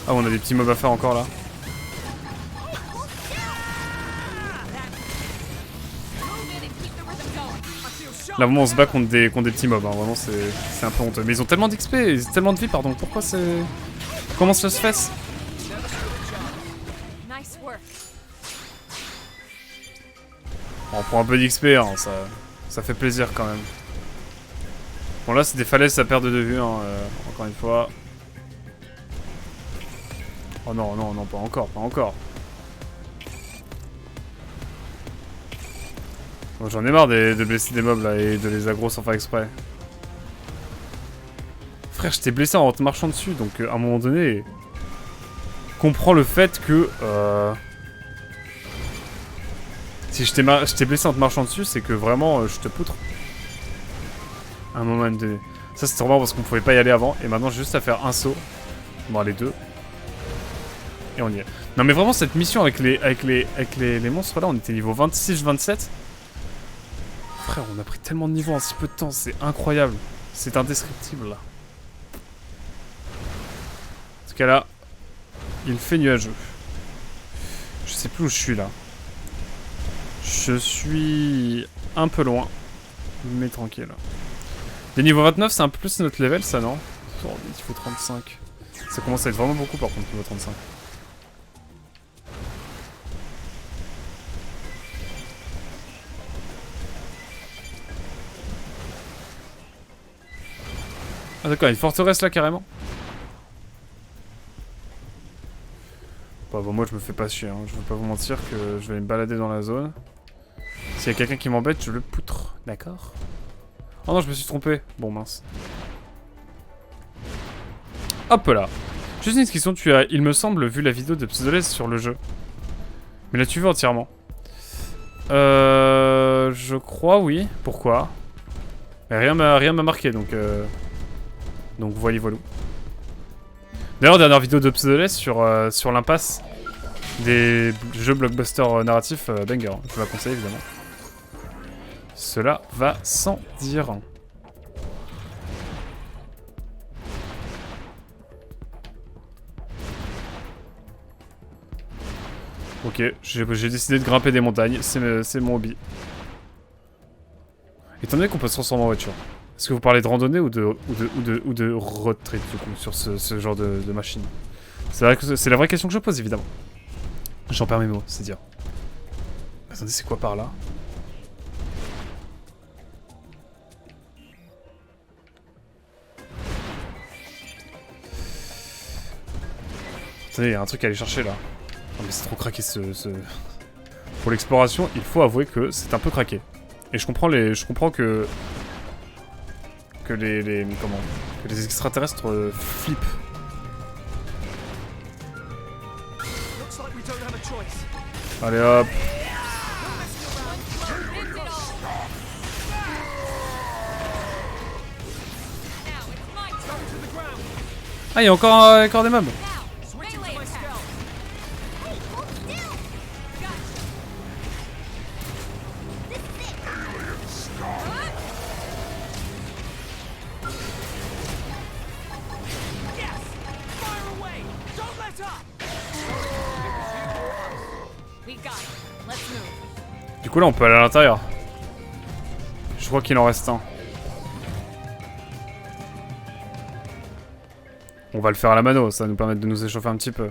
Ah, on a des petits mobs à faire encore, là. Là, vraiment, on se bat contre des petits mobs, hein. Vraiment, c'est un peu honteux. Mais ils ont tellement d'XP, ils ont tellement de vie, pardon. Pourquoi c'est... Comment ça se fait? On prend un peu d'XP, hein, ça fait plaisir quand même. Bon là c'est des falaises à perte de vue, hein, encore une fois. Oh non, non, non, pas encore, pas encore. Bon, j'en ai marre de blesser des mobs là et de les aggro sans faire exprès. Frère, je t'ai blessé en te marchant dessus, donc à un moment donné... Comprends le fait que... Si je t'ai blessé en te marchant dessus, c'est que vraiment je te poutre. À un moment donné. Ça c'est vraiment parce qu'on pouvait pas y aller avant. Et maintenant j'ai juste à faire un saut. Bon les deux. Et on y est. Non mais vraiment cette mission avec les monstres là, on était niveau 26-27. Frère, on a pris tellement de niveaux en si peu de temps, c'est incroyable. C'est indescriptible là. En tout cas là, il fait nuageux. Je sais plus où je suis là. Je suis un peu loin, mais tranquille. Les niveaux 29, c'est un peu plus notre level, ça, non? Oh, il faut 35. Ça commence à être vraiment beaucoup, par contre, niveau 35. Ah d'accord, il y a une forteresse là, carrément. Bon, moi, je me fais pas chier, hein. Je veux pas vous mentir que je vais me balader dans la zone. S'il y a quelqu'un qui m'embête, je le poutre. D'accord. Oh non, je me suis trompé. Bon, mince. Hop là. Juste une question, tu as, il me semble, vu la vidéo de Pseudolez sur le jeu. Mais l'as-tu vu entièrement? Je crois, oui. Pourquoi? Mais rien m'a marqué, donc... Donc, voilà. D'ailleurs, dernière vidéo de Pseudolez sur l'impasse des jeux blockbuster narratifs banger. Je vous la conseille, évidemment. Cela va sans dire. Ok, j'ai décidé de grimper des montagnes, c'est mon hobby. Étant donné qu'on peut se transformer en voiture, est-ce que vous parlez de randonnée ou de road trip du coup, sur ce genre de machine? C'est la vraie question que je pose, évidemment. J'en perds mes mots, c'est dire. Attendez, c'est quoi par là? Attendez, il y a un truc à aller chercher là. Non mais c'est trop craqué Pour l'exploration, il faut avouer que c'est un peu craqué. Et je comprends que les extraterrestres flippent. Allez hop. Ah, il y a encore des mobs. Du coup là on peut aller à l'intérieur. Je crois qu'il en reste un. On va le faire à la mano, ça va nous permettre de nous échauffer un petit peu.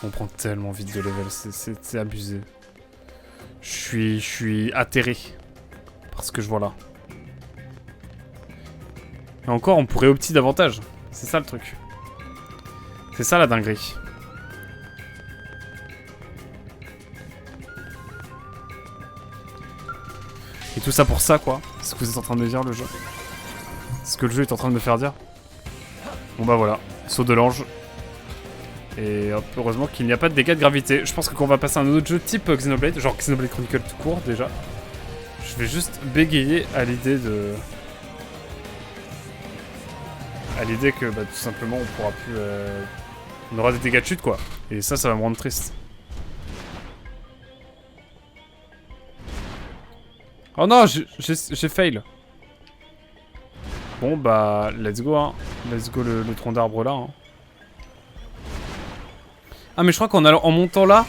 On prend tellement vite de level, c'est abusé. Je suis atterré par ce que je vois là. Et encore, on pourrait opter davantage. C'est ça le truc. C'est ça la dinguerie. Et tout ça pour ça, quoi. C'est ce que vous êtes en train de me dire, le jeu. C'est ce que le jeu est en train de me faire dire. Bon bah voilà, saut de l'ange. Et hop, heureusement qu'il n'y a pas de dégâts de gravité. Je pense que quand on va passer à un autre jeu type Xenoblade, genre Xenoblade Chronicle tout court déjà, je vais juste bégayer à l'idée de... À l'idée que bah, tout simplement on pourra plus... On aura des dégâts de chute quoi. Et ça va me rendre triste. Oh non, j'ai fail. Bon bah, let's go hein. Let's go le tronc d'arbre là. Hein. Ah mais je crois en montant là,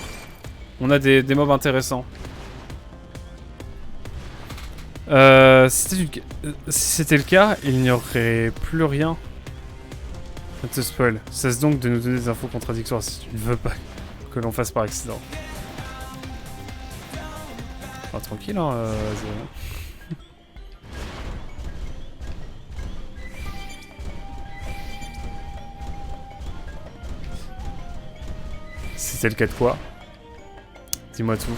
on a des mobs intéressants. Si c'était le cas, il n'y aurait plus rien à te spoil. Cesse donc de nous donner des infos contradictoires si tu ne veux pas que l'on fasse par accident. Ah, tranquille hein, C'était le cas de quoi? Dis-moi tout.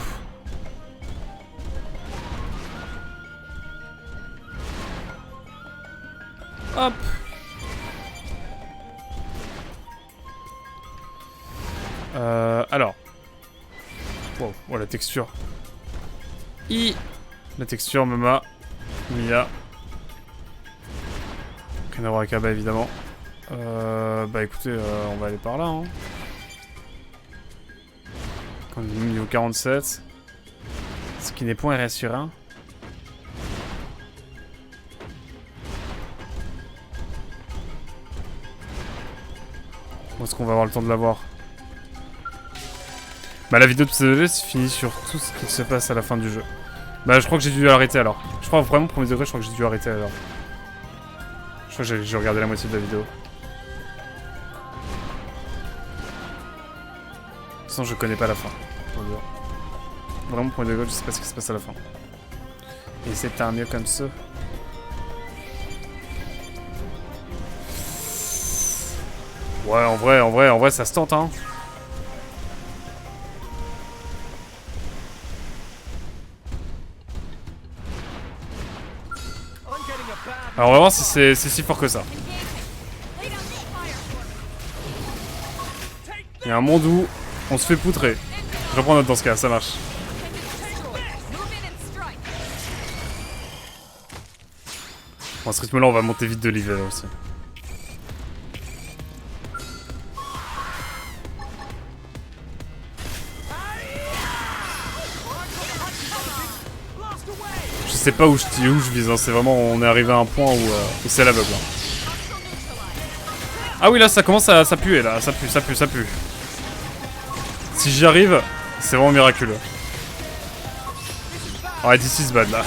Hop. Alors. Wow, oh, la texture. La texture, Mama. Mia. Rien à voir avec Abba, évidemment. Bah écoutez, on va aller par là, hein. On est niveau 47. Ce qui n'est point RS sur 1. Où est-ce qu'on va avoir le temps de l'avoir? Bah la vidéo de PCDG se finit sur tout ce qui se passe à la fin du jeu. Bah je crois que j'ai dû arrêter alors. Je crois vraiment premier degré, je crois que j'ai dû arrêter alors. Je crois que j'ai regardé la moitié de la vidéo. De toute façon je connais pas la fin. Vraiment premier degré, je sais pas ce qui se passe à la fin. Et c'est un mieux comme ça. Ouais en vrai ça se tente hein. Alors on va voir si c'est si fort que ça. Il y a un monde où on se fait poutrer. Je reprends note dans ce cas, ça marche. Bon, à ce rythme là on va monter vite de level aussi. Je sais pas où je vise, hein. C'est vraiment, on est arrivé à un point où c'est à l'aveugle. Hein. Ah oui là ça commence à puer là, ça pue. Si j'y arrive, c'est vraiment miraculeux. Alright, this is bad là.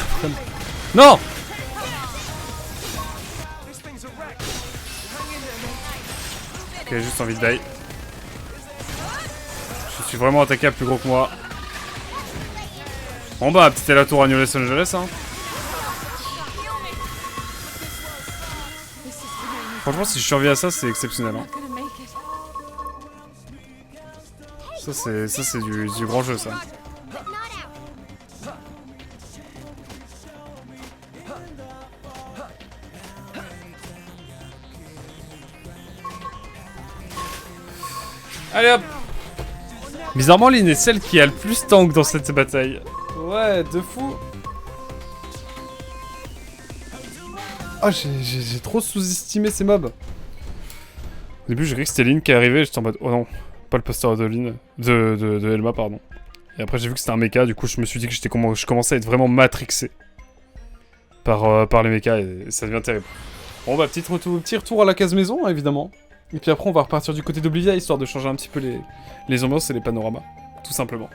Non! Ok, juste envie de die. Je suis vraiment attaqué à plus gros que moi. Bon bah, petit la tour à New Los Angeles hein. Franchement, si je survis à ça, c'est exceptionnel. Hein. Ça, c'est du grand jeu, ça. Allez hop! Bizarrement, Lynn est celle qui a le plus tank dans cette bataille. Ouais, de fou! Ah, j'ai trop sous-estimé ces mobs. Au début, j'ai cru que c'était Lynn qui arrivait, j'étais en mode, oh non, pas le poster de Lynn, de Elma, pardon. Et après, j'ai vu que c'était un mecha, du coup, je me suis dit que je commençais à être vraiment matrixé par les mechas, et ça devient terrible. Bon, bah, petit retour à la case maison, hein, évidemment. Et puis après, on va repartir du côté d'Oblivia, histoire de changer un petit peu les ambiances et les panoramas, tout simplement.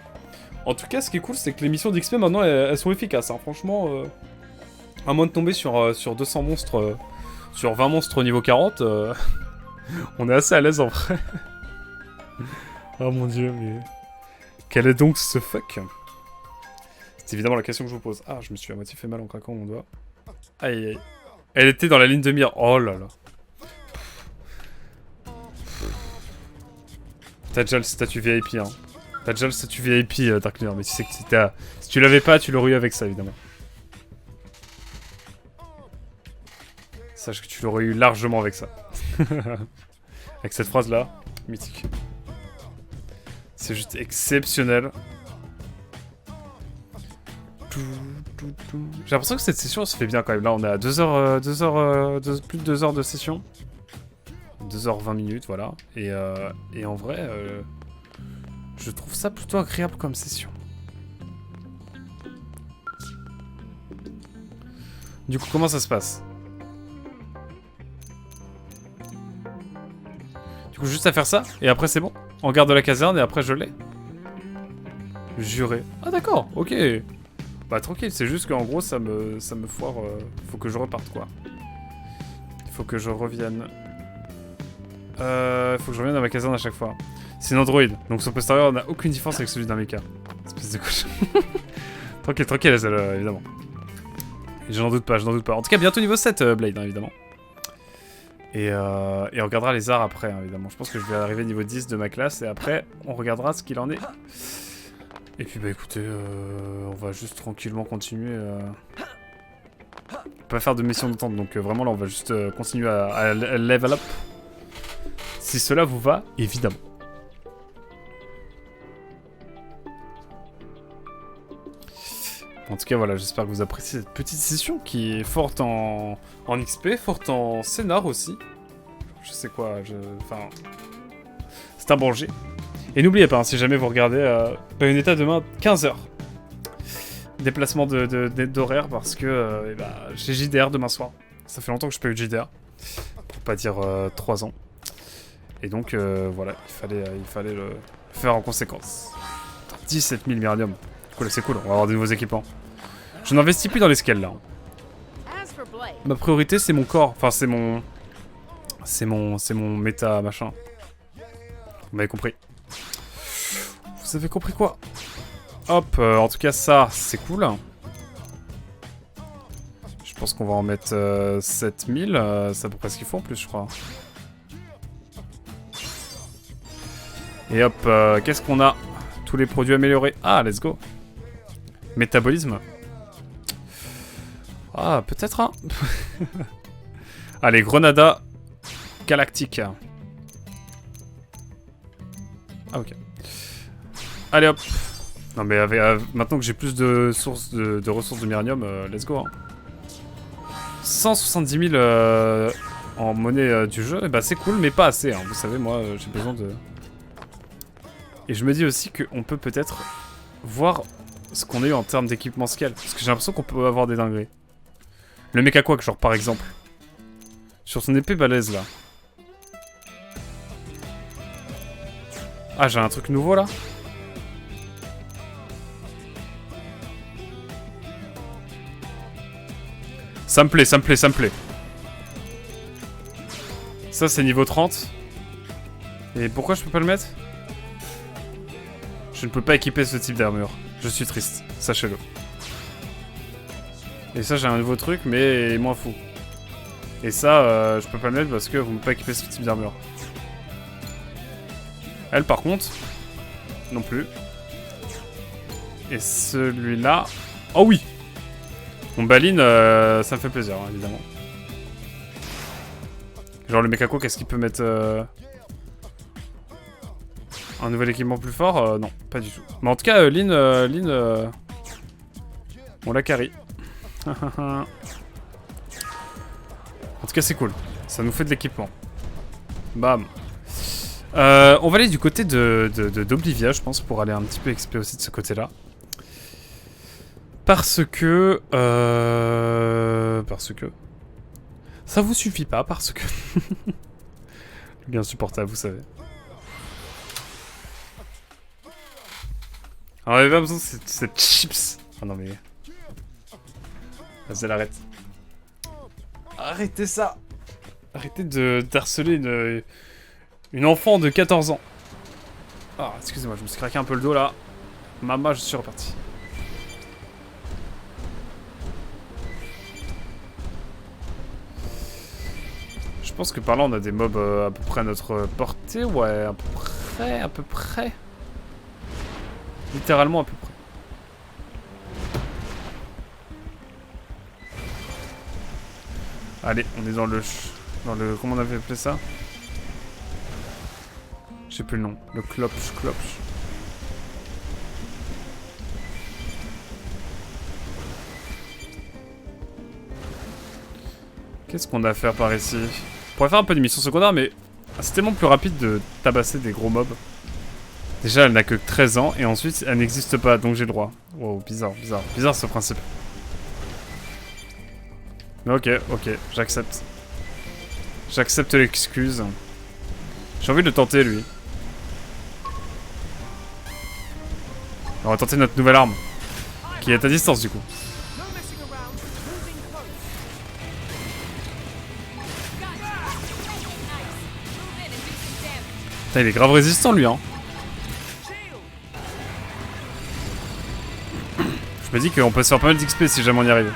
En tout cas, ce qui est cool, c'est que les missions d'XP, maintenant, elles sont efficaces, hein. Franchement, à moins de tomber sur 200 monstres, sur 20 monstres au niveau 40, on est assez à l'aise en vrai. Oh mon dieu, mais... Quel est donc ce fuck? C'est évidemment la question que je vous pose. Ah, je me suis à moitié fait mal en craquant mon doigt. Aïe aïe. Elle était dans la ligne de mire. Oh là là. T'as déjà le statut VIP, hein. T'as déjà le statut VIP, Dark Leader, mais tu sais que si tu l'avais pas, tu l'aurais eu avec ça, évidemment. Sache que tu l'aurais eu largement avec ça. Avec cette phrase-là, mythique. C'est juste exceptionnel. J'ai l'impression que cette session se fait bien quand même. Là, on est à 2 heures, plus de 2 heures de session. 2h20 minutes, voilà. Et en vrai, je trouve ça plutôt agréable comme session. Du coup, comment ça se passe? Du coup, juste à faire ça, et après c'est bon. On garde la caserne, et après je l'ai. Juré. Ah d'accord, ok. Bah tranquille, c'est juste qu'en gros, ça me foire. Faut que je reparte, quoi. Il faut que je revienne. Faut que je revienne à ma caserne à chaque fois. C'est une Android, donc son postérieur n'a aucune différence avec celui d'un mecha. Espèce de cochon. Tranquille, tranquille, évidemment. Je n'en doute pas, je n'en doute pas. En tout cas, bientôt niveau 7, Blade, hein, évidemment. Et on regardera les arts après, hein, évidemment. Je pense que je vais arriver niveau 10 de ma classe, et après, on regardera ce qu'il en est. Et puis, bah écoutez, on va juste tranquillement continuer. On peut pas faire de mission de temps, donc vraiment là, on va juste continuer à level up. Si cela vous va, évidemment. En tout cas, voilà, j'espère que vous appréciez cette petite session qui est forte en XP, forte en scénar aussi. Je sais quoi, enfin... C'est un bon jet. Et n'oubliez pas, hein, si jamais vous regardez, une étape demain, 15h. Déplacement d'horaire parce que j'ai JDR demain soir. Ça fait longtemps que je n'ai pas eu de JDR. Pour pas dire 3 ans. Et donc, voilà, il fallait le faire en conséquence. 17 000 Myranium. Cool, c'est cool, on va avoir de nouveaux équipements. Je n'investis plus dans les scales, là. Ma priorité, c'est mon corps. Enfin, c'est mon méta, machin. Vous m'avez compris. Vous avez compris quoi? Hop, en tout cas, ça, c'est cool. Je pense qu'on va en mettre 7000. C'est à peu près ce qu'il faut en plus, je crois. Et hop, qu'est-ce qu'on a? Tous les produits améliorés. Ah, let's go. Métabolisme. Ah, peut-être, hein. Allez, Grenada galactique. Ah, ok. Allez, hop. Non, mais maintenant que j'ai plus de sources de ressources de Myranium, let's go. Hein. 170 000 en monnaie du jeu, bah c'est cool, mais pas assez. Hein. Vous savez, moi, j'ai besoin de... Et je me dis aussi qu'on peut peut-être voir ce qu'on a eu en termes d'équipement scale. Parce que j'ai l'impression qu'on peut avoir des dingueries. Le mecha quack, genre par exemple. Sur son épée balèze là. Ah, j'ai un truc nouveau là. Ça me plaît, ça me plaît, ça me plaît. Ça c'est niveau 30. Et pourquoi je peux pas le mettre? Je ne peux pas équiper ce type d'armure. Je suis triste, sachez-le. Et ça j'ai un nouveau truc mais moins fou. Et ça je peux pas le mettre parce que vous ne pouvez pas équiper ce type d'armure. Elle par contre, non plus. Et celui-là... Oh oui! Mon baline, ça me fait plaisir, hein, évidemment. Genre le Mekako, qu'est-ce qu'il peut mettre un nouvel équipement plus fort? Non, pas du tout. Mais en tout cas, Lynn, on l'a carry. En tout cas, c'est cool. Ça nous fait de l'équipement. Bam. On va aller du côté d'Oblivia, je pense, pour aller un petit peu XP aussi de ce côté-là. Parce que... Ça vous suffit pas, parce que... Bien insupportable, vous savez. Alors, on avait pas besoin de cette chips. Oh non, mais... Vas-y, elle arrête. Arrêtez ça. Arrêtez d'harceler une enfant de 14 ans. Ah, excusez-moi, je me suis craqué un peu le dos, là. Maman, je suis reparti. Je pense que par là, on a des mobs à peu près à notre portée. Ouais, à peu près. Littéralement à peu près. Allez, on est dans le... Comment on avait appelé ça? Je sais plus le nom. Le clopch. Qu'est-ce qu'on a à faire par ici? On pourrait faire un peu d'émission secondaire, mais c'est tellement plus rapide de tabasser des gros mobs. Déjà, elle n'a que 13 ans, et ensuite, elle n'existe pas, donc j'ai le droit. Wow, bizarre. Bizarre ce principe. Mais ok, j'accepte. J'accepte l'excuse. J'ai envie de le tenter, lui. On va tenter notre nouvelle arme. Qui est à distance, du coup. Putain, il est grave résistant, lui, hein. Je me dis qu'on peut se faire pas mal d'XP si jamais on y arrive.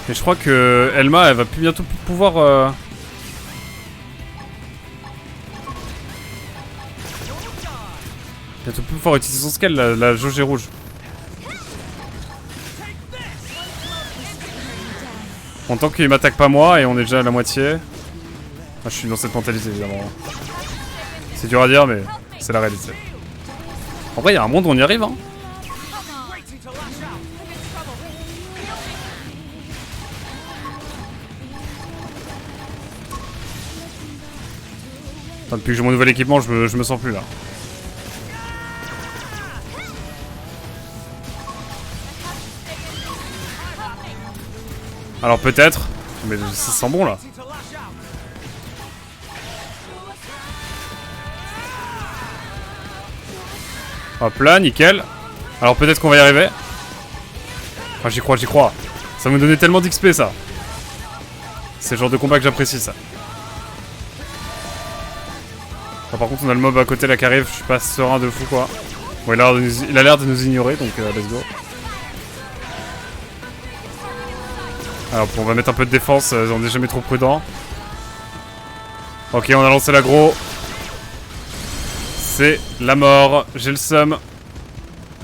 Et je crois que Elma, elle va bientôt pouvoir... Bientôt pouvoir utiliser son scale, la jauge est rouge. En tant qu'il m'attaque pas moi, et on est déjà à la moitié. Ah, je suis dans cette mentalité, évidemment. C'est dur à dire, mais c'est la réalité. En vrai, il y a un monde où on y arrive, hein. Attends, depuis que j'ai mon nouvel équipement, je me sens plus là. Alors peut-être, mais ça sent bon là. Hop là, nickel. Alors peut-être qu'on va y arriver. Enfin, j'y crois. Ça va me donner tellement d'XP ça. C'est le genre de combat que j'apprécie ça. Enfin, par contre on a le mob à côté là qui arrive, je suis pas serein de fou quoi. Bon, il a l'air de nous ignorer donc let's go. Alors on va mettre un peu de défense, on n'est jamais trop prudent. Ok, on a lancé l'aggro. C'est la mort, j'ai le seum.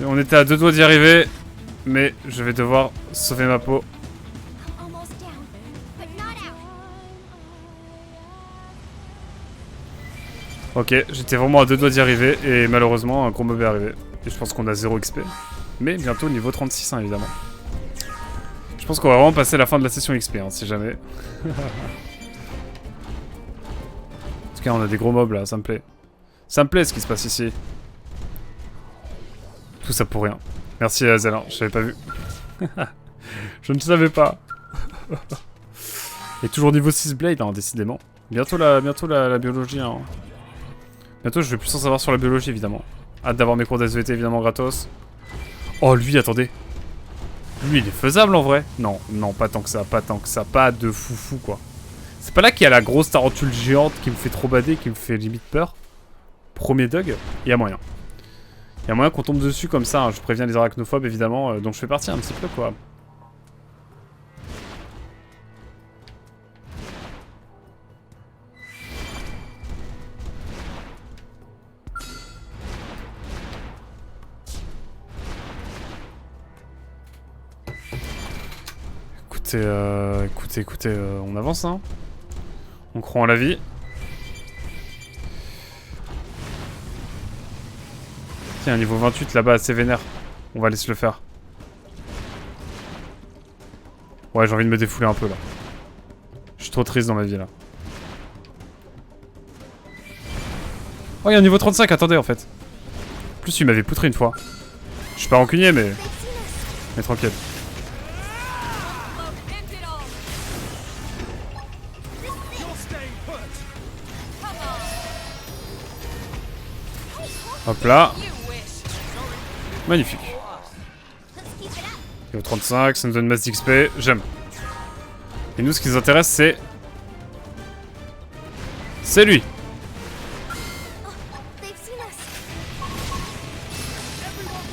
On était à 2 doigts d'y arriver, mais je vais devoir sauver ma peau. Ok, j'étais vraiment à 2 doigts d'y arriver, et malheureusement un gros mob est arrivé. Et je pense qu'on a 0 XP. Mais bientôt niveau 36 hein, évidemment. Je pense qu'on va vraiment passer la fin de la session XP, hein, si jamais. En tout cas, on a des gros mobs là, ça me plaît. Ça me plaît ce qui se passe ici. Tout ça pour rien. Merci Zélan, je savais pas vu. Je ne savais pas. Et toujours niveau 6 Blade, hein, décidément. Bientôt la biologie. Hein. Bientôt, je vais plus en savoir sur la biologie, évidemment. Hâte d'avoir mes cours d'SVT, évidemment, gratos. Oh, lui, attendez. Lui, il est faisable, en vrai. Non, pas tant que ça, pas de foufou, quoi. C'est pas là qu'il y a la grosse tarentule géante qui me fait trop bader, qui me fait limite peur. Premier Doug, il y a moyen. Il y a moyen qu'on tombe dessus comme ça, hein. Je préviens les arachnophobes, évidemment, dont je fais partie un petit peu, quoi. Écoutez, on avance, hein. On croit en la vie. Tiens, niveau 28 là-bas, assez vénère. On va laisser le faire. Ouais, j'ai envie de me défouler un peu là. Je suis trop triste dans ma vie là. Oh, il y a un niveau 35, attendez en fait. En plus, il m'avait poutré une fois. Je suis pas rancunier, mais tranquille. Hop là. Magnifique. Niveau 35, ça nous donne masse d'XP, j'aime. Et nous, ce qui nous intéresse, c'est... C'est lui.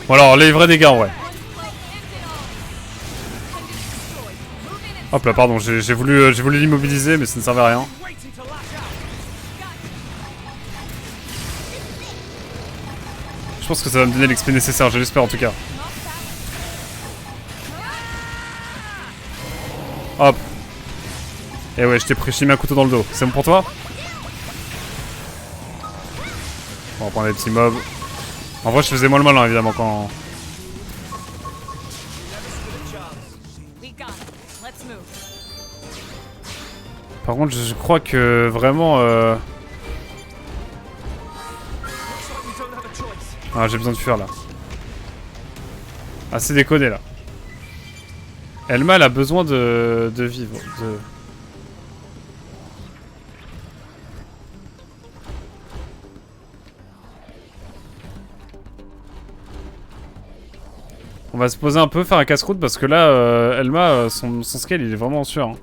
Bon alors, les vrais dégâts en vrai. Hop là, pardon, j'ai voulu l'immobiliser, mais ça ne servait à rien. Je pense que ça va me donner l'XP nécessaire, je l'espère en tout cas. Hop. Et ouais, je t'ai mis un couteau dans le dos. C'est bon pour toi? On va prendre des petits mobs. En vrai, je faisais moins le malin évidemment quand... Par contre, je crois que vraiment... Ah, j'ai besoin de fuir là. Ah, c'est déconné là. Elma, elle a besoin de vivre. On va se poser un peu, faire un casse-croûte parce que là, Elma, son scale, il est vraiment en sueur. Hein.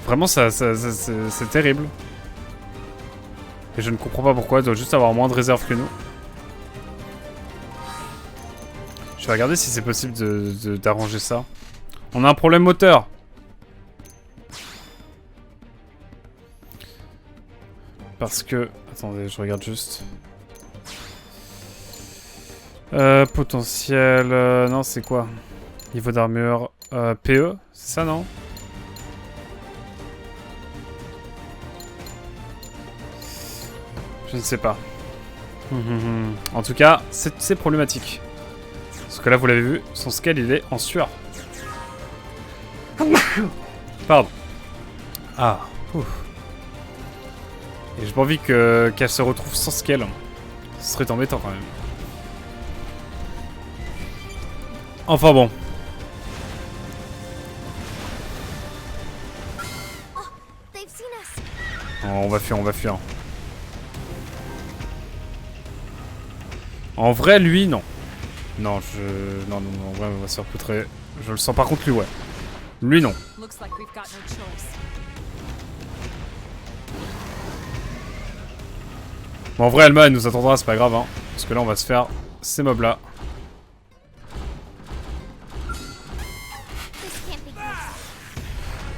Vraiment, c'est terrible. Et je ne comprends pas pourquoi, elle doit juste avoir moins de réserve que nous. Je vais regarder si c'est possible d'arranger ça. On a un problème moteur. Parce que... Attendez, je regarde juste. Potentiel... non, c'est quoi? Niveau d'armure... PE? C'est ça, non? Je ne sais pas. En tout cas, c'est problématique. Parce que là, vous l'avez vu, son scale, il est en sueur. Pardon. Ah. Ouf. Et j'ai pas envie qu'elle se retrouve sans scale. Ce serait embêtant quand même. Enfin bon. Oh, on va fuir, on va fuir. En vrai, lui, non. Non, non, en vrai, on va se faire poutrer. Je le sens par contre, lui, ouais. Lui, non. Bon, en vrai, Elma, elle nous attendra, c'est pas grave, hein. Parce que là, on va se faire ces mobs-là.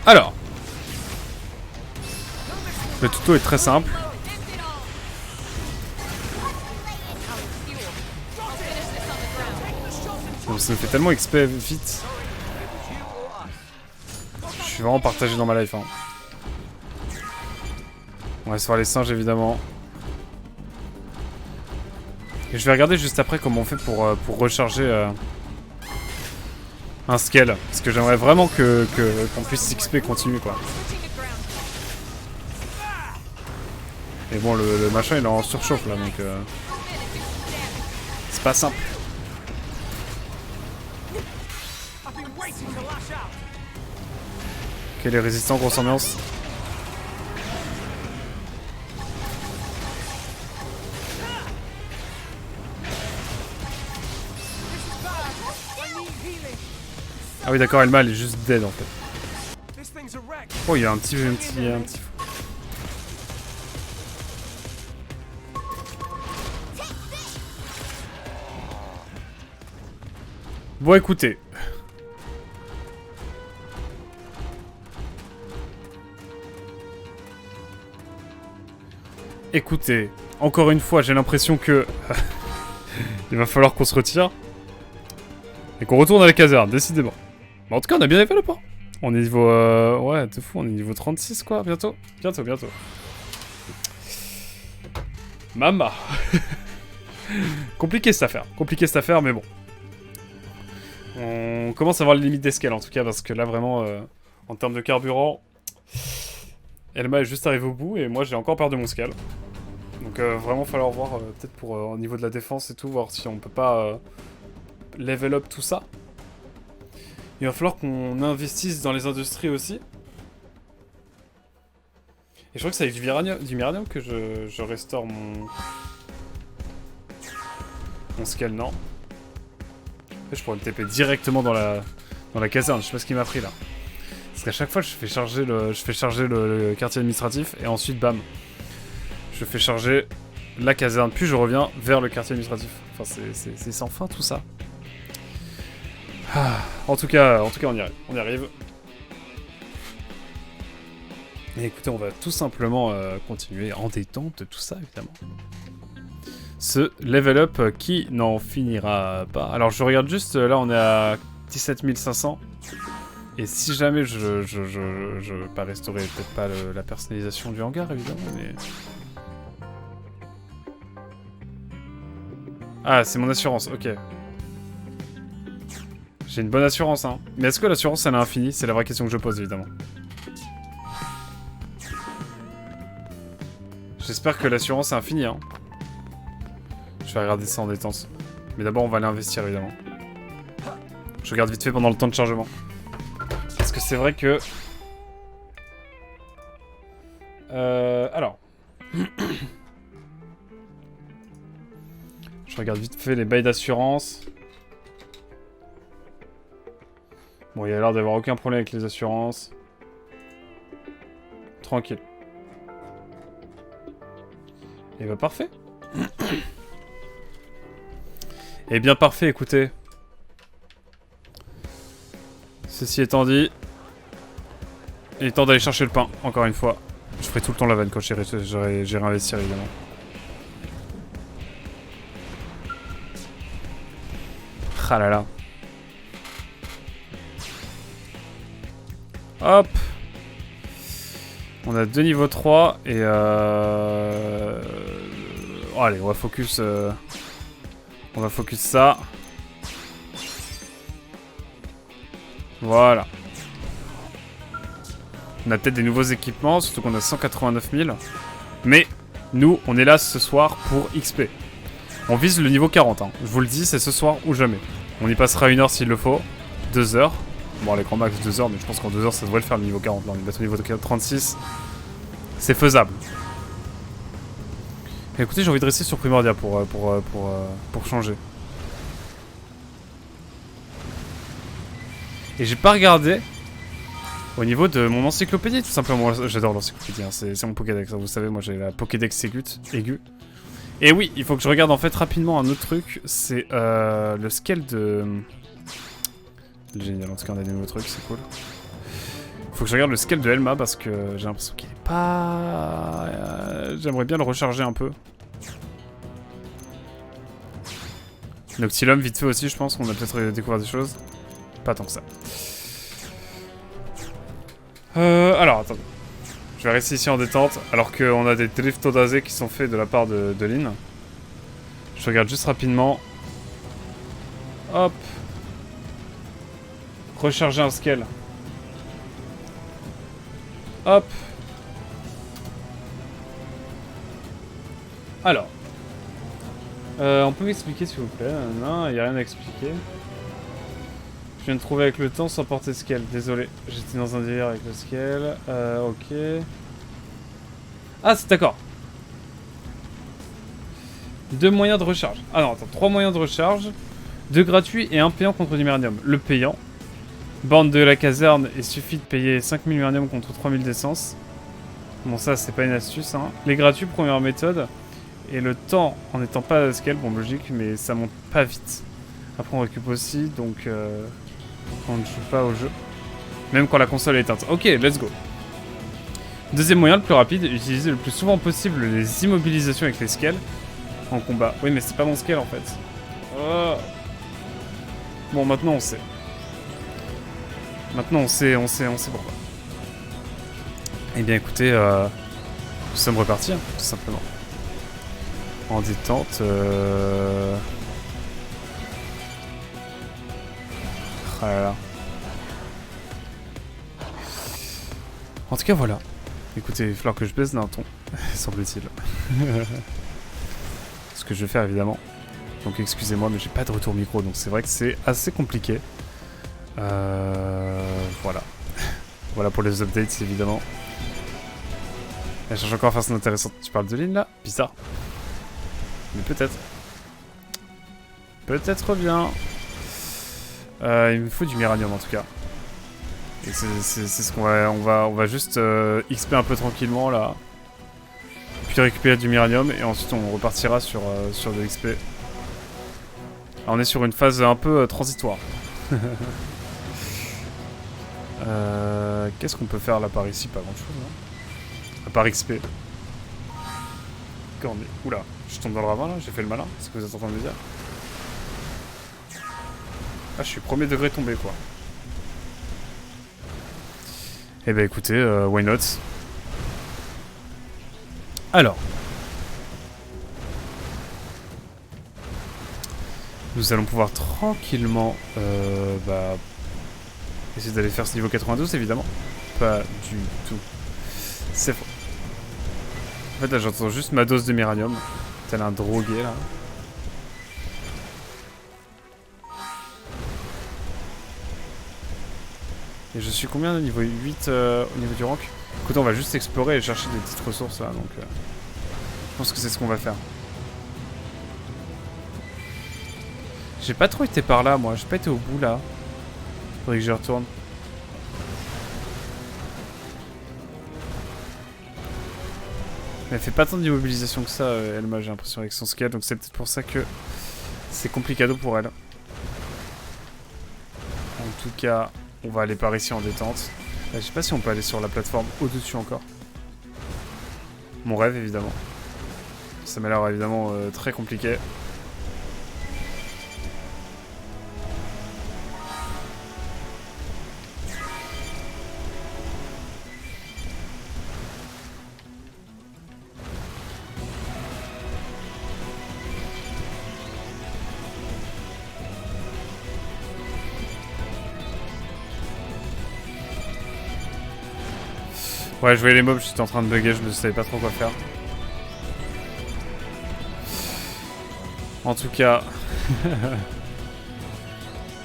Alors. Le tuto est très simple. Donc, ça me fait tellement XP vite. Je suis vraiment partagé dans ma life. Hein. On va se faire les singes évidemment. Et je vais regarder juste après comment on fait pour recharger un scale. Parce que j'aimerais vraiment qu'on puisse XP continuer quoi. Et bon le machin il est en surchauffe là donc c'est pas simple. Ok les résistants grosse ambiance. Ah oui d'accord Elma elle est juste dead en fait. Oh il y a un petit Bon écoutez. Écoutez, encore une fois j'ai l'impression que il va falloir qu'on se retire. Et qu'on retourne à la caserne, décidément. Mais en tout cas on a bien level pas. On est niveau... ouais, de fou, on est niveau 36 quoi, bientôt. Bientôt. Mama. Compliqué cette affaire, mais bon. On commence à voir les limites des scales en tout cas, parce que là vraiment, en termes de carburant, Elma est juste arrivée au bout et moi j'ai encore peur de mon scale. Donc vraiment falloir voir, peut-être pour au niveau de la défense et tout, voir si on peut pas level up tout ça. Il va falloir qu'on investisse dans les industries aussi. Et je crois que c'est avec du miranium que je restaure mon scale, non? En fait, je pourrais le TP directement dans la caserne, je sais pas ce qu'il m'a pris là. Parce qu'à chaque fois, je fais charger le quartier administratif et ensuite, bam. Je fais charger la caserne, puis je reviens vers le quartier administratif. Enfin, c'est sans fin tout ça. Ah, en tout cas, on y arrive. On y arrive. Et écoutez, on va tout simplement continuer en détente, tout ça, évidemment. Ce level up qui n'en finira pas. Alors, je regarde juste, là, on est à 17 500. Et si jamais je vais pas restaurer peut-être pas la personnalisation du hangar, évidemment, mais... Ah, c'est mon assurance, ok. J'ai une bonne assurance, hein. Mais est-ce que l'assurance, elle est infinie? C'est la vraie question que je pose, évidemment. J'espère que l'assurance est infinie, hein. Je vais regarder ça en détente. Mais d'abord, on va aller investir, évidemment. Je regarde vite fait pendant le temps de chargement. Parce que c'est vrai que... alors... Je regarde vite fait les bails d'assurance. Bon, il y a l'air d'avoir aucun problème avec les assurances. Tranquille. Et bah parfait. Et bien parfait, écoutez. Ceci étant dit, il est temps d'aller chercher le pain, encore une fois. Je ferai tout le temps la vanne quand j'irai investir, évidemment. Ah là là. Hop. On a 2 niveaux 3 et oh, allez, on va focus ça. Voilà. On a peut-être des nouveaux équipements, surtout qu'on a 189 000. Mais nous, on est là ce soir pour XP. On vise le niveau 40, hein. Je vous le dis, c'est ce soir ou jamais. On y passera 1 heure s'il le faut, 2 heures. Bon, l'écran max 2 heures, mais je pense qu'en 2 heures ça devrait le faire le niveau 40. Là, on est bientôt au niveau 36. C'est faisable. Et écoutez, j'ai envie de rester sur Primordia pour changer. Et j'ai pas regardé au niveau de mon encyclopédie, tout simplement. J'adore l'encyclopédie, hein. C'est mon Pokédex, hein. Vous savez, moi j'ai la Pokédex aiguë. Et oui, il faut que je regarde en fait rapidement un autre truc. C'est le scale de... Génial, en tout cas on a des nouveaux trucs, c'est cool. Faut que je regarde le scale de Elma parce que j'ai l'impression qu'il est pas... J'aimerais bien le recharger un peu. Noctilum vite fait aussi, je pense qu'on a peut-être découvert des choses. Pas tant que ça. Alors, attendez. Je vais rester ici en détente, alors qu'on a des drifts audazés qui sont faits de la part de Lynn. Je regarde juste rapidement. Hop. Recharger un scale. Hop. Alors. On peut m'expliquer s'il vous plaît? Non, il n'y a rien à expliquer. Je viens de trouver avec le temps sans porter scale, désolé. J'étais dans un délire avec le scale. Ok. Ah, c'est d'accord. 2 moyens de recharge. Ah non, attends, 3 moyens de recharge. 2 gratuits et 1 payant contre du méranium. Le payant. Borne de la caserne, il suffit de payer 5000 méranium contre 3000 d'essence. Bon, ça, c'est pas une astuce, hein. Les gratuits, première méthode. Et le temps, en n'étant pas à scale, bon, logique, mais ça monte pas vite. Après, on récupère aussi, donc... on ne joue pas au jeu. Même quand la console est éteinte. Ok, let's go. Deuxième moyen, le plus rapide, utiliser le plus souvent possible les immobilisations avec les scales en combat. Oui, mais c'est pas mon scale en fait. Oh. Bon, maintenant on sait. Maintenant on sait pourquoi. Eh bien écoutez, nous sommes repartis, hein, tout simplement. En détente. Ah là là. En tout cas, voilà. Écoutez, il va falloir que je baisse d'un ton, semble-t-il. Ce que je vais faire, évidemment. Donc excusez-moi, mais j'ai pas de retour micro, donc c'est vrai que c'est assez compliqué. Voilà. Voilà pour les updates, évidemment. Elle cherche encore à faire son intéressante. Tu parles de Lynn, là? Bizarre. Mais peut-être. Peut-être bien. Il me faut du Miranium, en tout cas. Et c'est ce qu'on va... On va juste XP un peu tranquillement, là. Puis récupérer du Miranium, et ensuite on repartira sur de XP. Alors, on est sur une phase un peu transitoire. Qu'est-ce qu'on peut faire là par ici? Pas grand chose, hein. À part XP. Oula, je tombe dans le ravin là, j'ai fait le malin, c'est ce que vous êtes en train de me dire. Ah, je suis premier degré tombé quoi. Eh ben écoutez, why not? Alors. Nous allons pouvoir tranquillement essayer d'aller faire ce niveau 92 évidemment. Pas du tout. C'est faux. En fait là j'entends juste ma dose de Miranium. Tel un drogué là. Et je suis combien au niveau 8 au niveau du rank? Écoute, on va juste explorer et chercher des petites ressources là, donc je pense que c'est ce qu'on va faire. J'ai pas trop été par là moi, j'ai pas été au bout là. Faudrait que j'y retourne. Mais elle fait pas tant d'immobilisation que ça, Elma, j'ai l'impression avec son scale, donc c'est peut-être pour ça que c'est complicado pour elle. En tout cas, on va aller par ici en détente. Là, je sais pas si on peut aller sur la plateforme au-dessus encore. Mon rêve, évidemment. Ça m'a l'air évidemment très compliqué. Ouais, je voyais les mobs, j'étais en train de bugger, je ne savais pas trop quoi faire. En tout cas...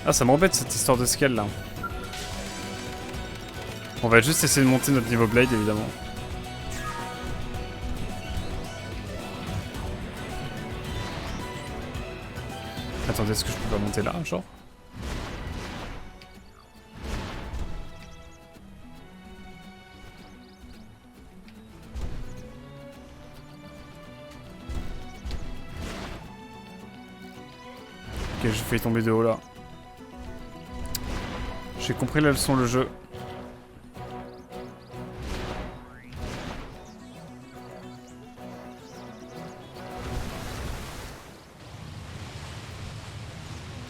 ah, ça m'embête cette histoire de scale là. On va juste essayer de monter notre niveau Blade, évidemment. Attendez, est-ce que je peux pas monter là, genre? Ok, j'ai failli tomber de haut là. J'ai compris la leçon, le jeu.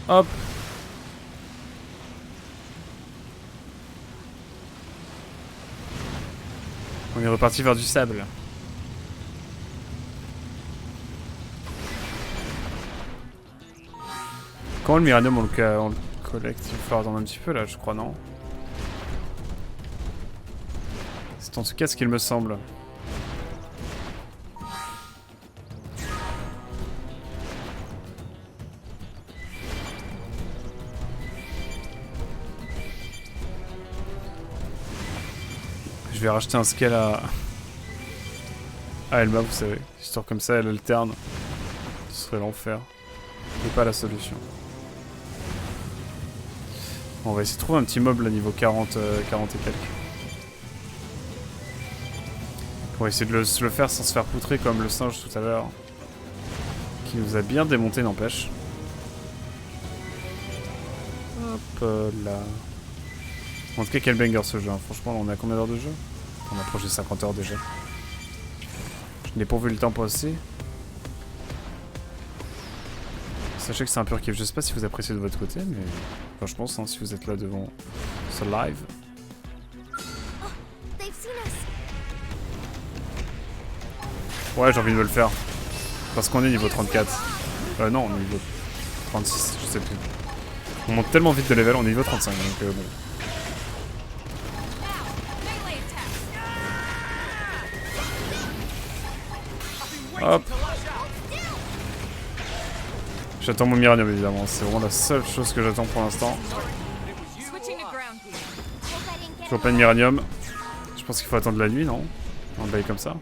Hop. On est reparti vers du sable. Comment le Miranium on le collecte? Il va falloir attendre un petit peu là, je crois, non? C'est en tout cas ce qu'il me semble. Je vais racheter un scale à Elma, vous savez. Histoire comme ça, elle alterne. Ce serait l'enfer. C'est pas la solution. Bon, on va essayer de trouver un petit mob là, niveau 40, 40 et quelques. On va essayer de se le faire sans se faire poutrer comme le singe tout à l'heure. Qui nous a bien démonté, n'empêche. Hop là. En tout cas, quel banger ce jeu, hein. Franchement, on a combien d'heures de jeu? On approche des 50 heures déjà. Je n'ai pas vu le temps passer. Sachez que c'est un pur kiff. Je sais pas si vous appréciez de votre côté, mais enfin, je pense, hein, si vous êtes là devant ce live. Ouais, j'ai envie de me le faire. Parce qu'on est niveau 34. Non, on est niveau 36, je sais plus. On monte tellement vite de level, on est niveau 35, donc bon. Hop. J'attends mon Miranium évidemment, c'est vraiment la seule chose que j'attends pour l'instant. Toujours pas de Miranium. Je pense qu'il faut attendre la nuit, non? Un bail comme ça. En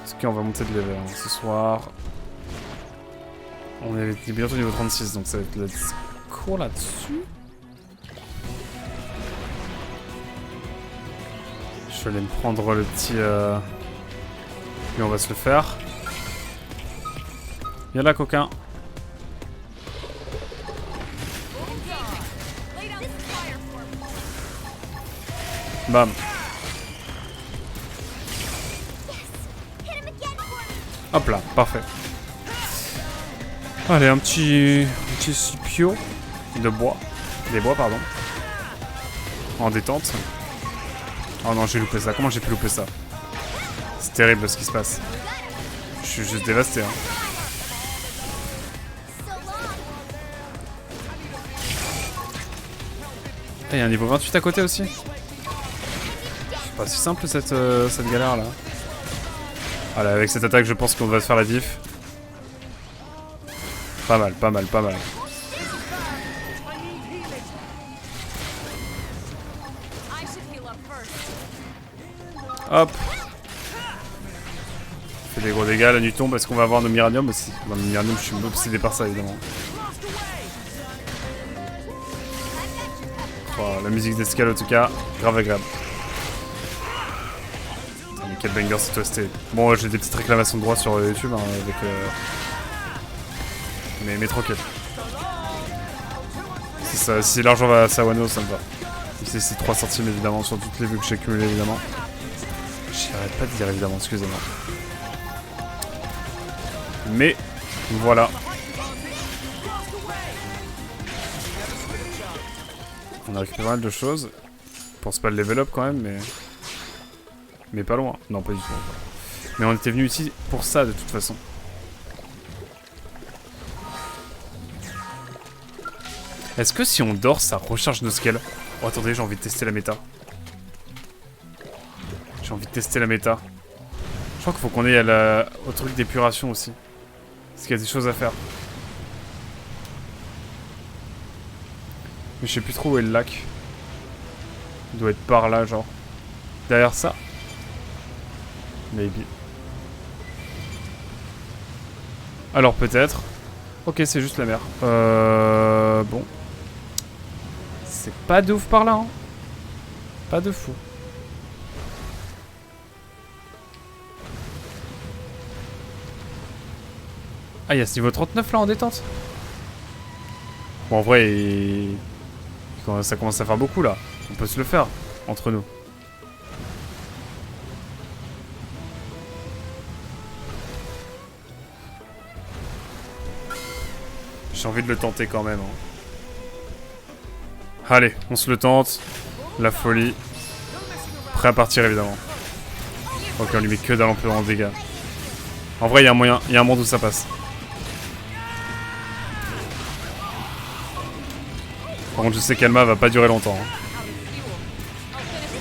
tout cas, on va monter de level hein, ce soir. On est bientôt niveau 36, donc ça va être le discours là-dessus. Je vais aller me prendre le petit... Et on va se le faire. Viens là, coquin. Bam. Hop là, parfait. Allez, un petit Scipio de bois. Des bois, pardon. En détente. Oh non, j'ai loupé ça. Comment j'ai pu louper ça? C'est terrible ce qui se passe. Je suis juste dévasté. Hein. Il y a un niveau 28 à côté aussi. C'est pas si simple cette galère là. Voilà, avec cette attaque, je pense qu'on va se faire la diff. Pas mal, pas mal, pas mal. Hop. Fait des gros dégâts, la nuit tombe. Est-ce qu'on va avoir nos Miranium aussi? Dans le Miranium, je suis obsédé par ça évidemment. Oh, la musique d'escale en tout cas, grave agréable. Putain, mais quel banger cette OST. Bon, j'ai des petites réclamations de droits sur YouTube hein, avec... Mais tranquille. Si l'argent va à Sawano, ça me va. Ici c'est 3 centimes évidemment sur toutes les vues que j'ai cumulées évidemment. J'arrête pas de dire évidemment, excusez-moi. Mais voilà. On a récupéré pas mal de choses. Je pense pas le level up quand même, mais pas loin. Non, pas du tout. Mais on était venu ici pour ça de toute façon. Est-ce que si on dort, ça recharge nos scales? Oh attendez, j'ai envie de tester la méta. J'ai envie de tester la méta. Je crois qu'il faut qu'on aille au truc d'épuration aussi. Parce qu'il y a des choses à faire. Mais je sais plus trop où est le lac. Il doit être par là, genre. Derrière ça. Maybe. Alors peut-être. Ok, c'est juste la mer. Bon. C'est pas de ouf par là, hein. Pas de fou. Ah, il y a ce niveau 39 là en détente. Bon, en vrai, ça commence à faire beaucoup là. On peut se le faire, entre nous. J'ai envie de le tenter quand même. Hein. Allez, on se le tente. La folie. Prêt à partir évidemment. Ok, on lui met que dalle en peu en dégâts. En vrai, il y a un moyen, il y a un monde où ça passe. Par contre, je sais qu'Alma va pas durer longtemps. Hein.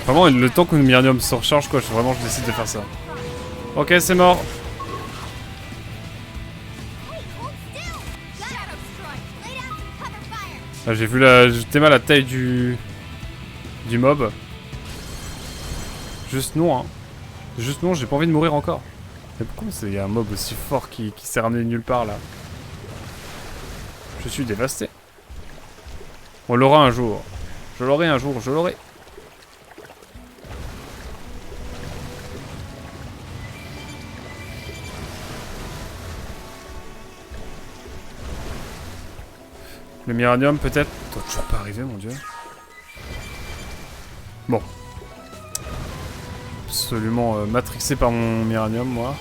Vraiment, le temps que Miranium se recharge, quoi, je décide de faire ça. Ok, c'est mort. Ah, j'ai vu tellement la taille du mob. Juste non, hein. Juste non, j'ai pas envie de mourir encore. Mais pourquoi il y a un mob aussi fort qui s'est ramené de nulle part, là? Je suis dévasté. On l'aura un jour. Je l'aurai un jour, je l'aurai. Le Miranium, peut-être. Doit toujours pas arriver, mon dieu. Bon. Absolument matrixé par mon Miranium, moi.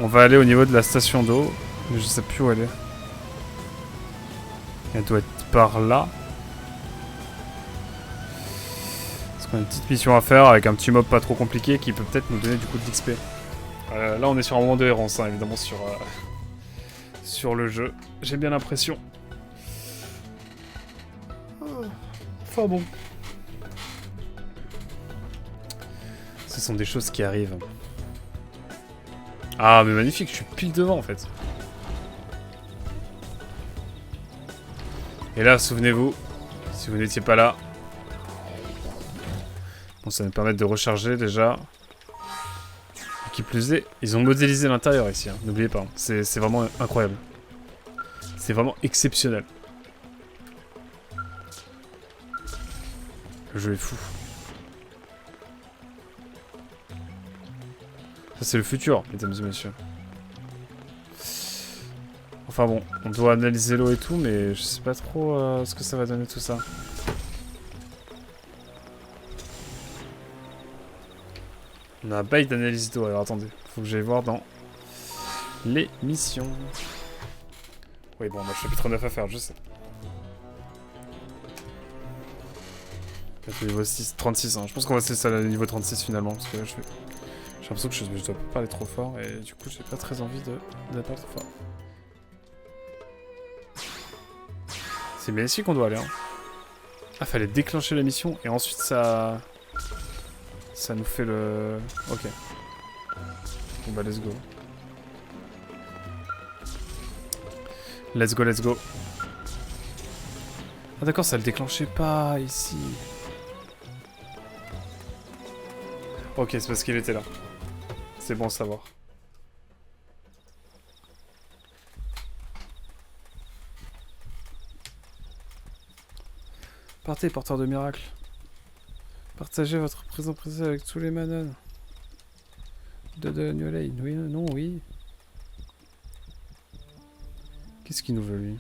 On va aller au niveau de la station d'eau. Mais je sais plus où elle est. Elle doit être par là. Parce qu'on a une petite mission à faire avec un petit mob pas trop compliqué qui peut peut-être nous donner du coup de l'XP. Là, on est sur un moment de errance, hein, évidemment, sur sur le jeu. J'ai bien l'impression. Enfin bon. Ce sont des choses qui arrivent. Ah mais magnifique, je suis pile devant en fait. Et là, souvenez-vous, si vous n'étiez pas là. Bon, ça va me permettre de recharger déjà. Et qui plus est, ils ont modélisé l'intérieur ici, hein. N'oubliez pas, hein. C'est vraiment incroyable. C'est vraiment exceptionnel. Le jeu est fou. Ça c'est le futur, mesdames et messieurs. Enfin bon, on doit analyser l'eau et tout, mais je sais pas trop ce que ça va donner tout ça. On a un bail d'analyse d'eau, alors attendez, faut que j'aille voir dans les missions. Oui bon, on a le chapitre 9 à faire, je sais. Niveau 6, 36, hein. Je pense qu'on va se laisser à la niveau 36 finalement, parce que là j'ai l'impression que je dois pas parler trop fort, et du coup j'ai pas très envie de parler trop fort. C'est bien ici qu'on doit aller, hein. Ah, fallait déclencher la mission, et ensuite ça nous fait le... Ok. Bon bah let's go. Let's go, let's go. Ah d'accord, ça le déclenchait pas ici. Ok, c'est parce qu'il était là. C'est bon à savoir. Partez, porteur de miracles. Partagez votre présent précieux avec tous les manons. De New Lane. Oui, non, oui. Qu'est-ce qu'il nous veut, lui?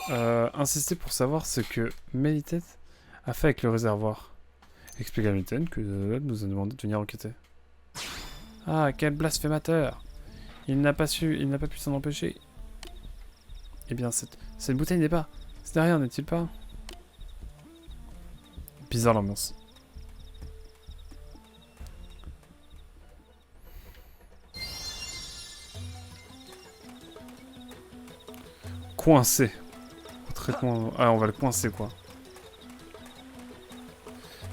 Insister pour savoir ce que Melitet a fait avec le réservoir. Explique à Melitet que nous a demandé de venir enquêter. Ah, quel blasphémateur! Il n'a pas pu s'en empêcher. Eh bien, cette bouteille n'est pas... C'est derrière, n'est-il pas? Bizarre l'ambiance. Coincé. Traitement... Ah, on va le coincer, quoi.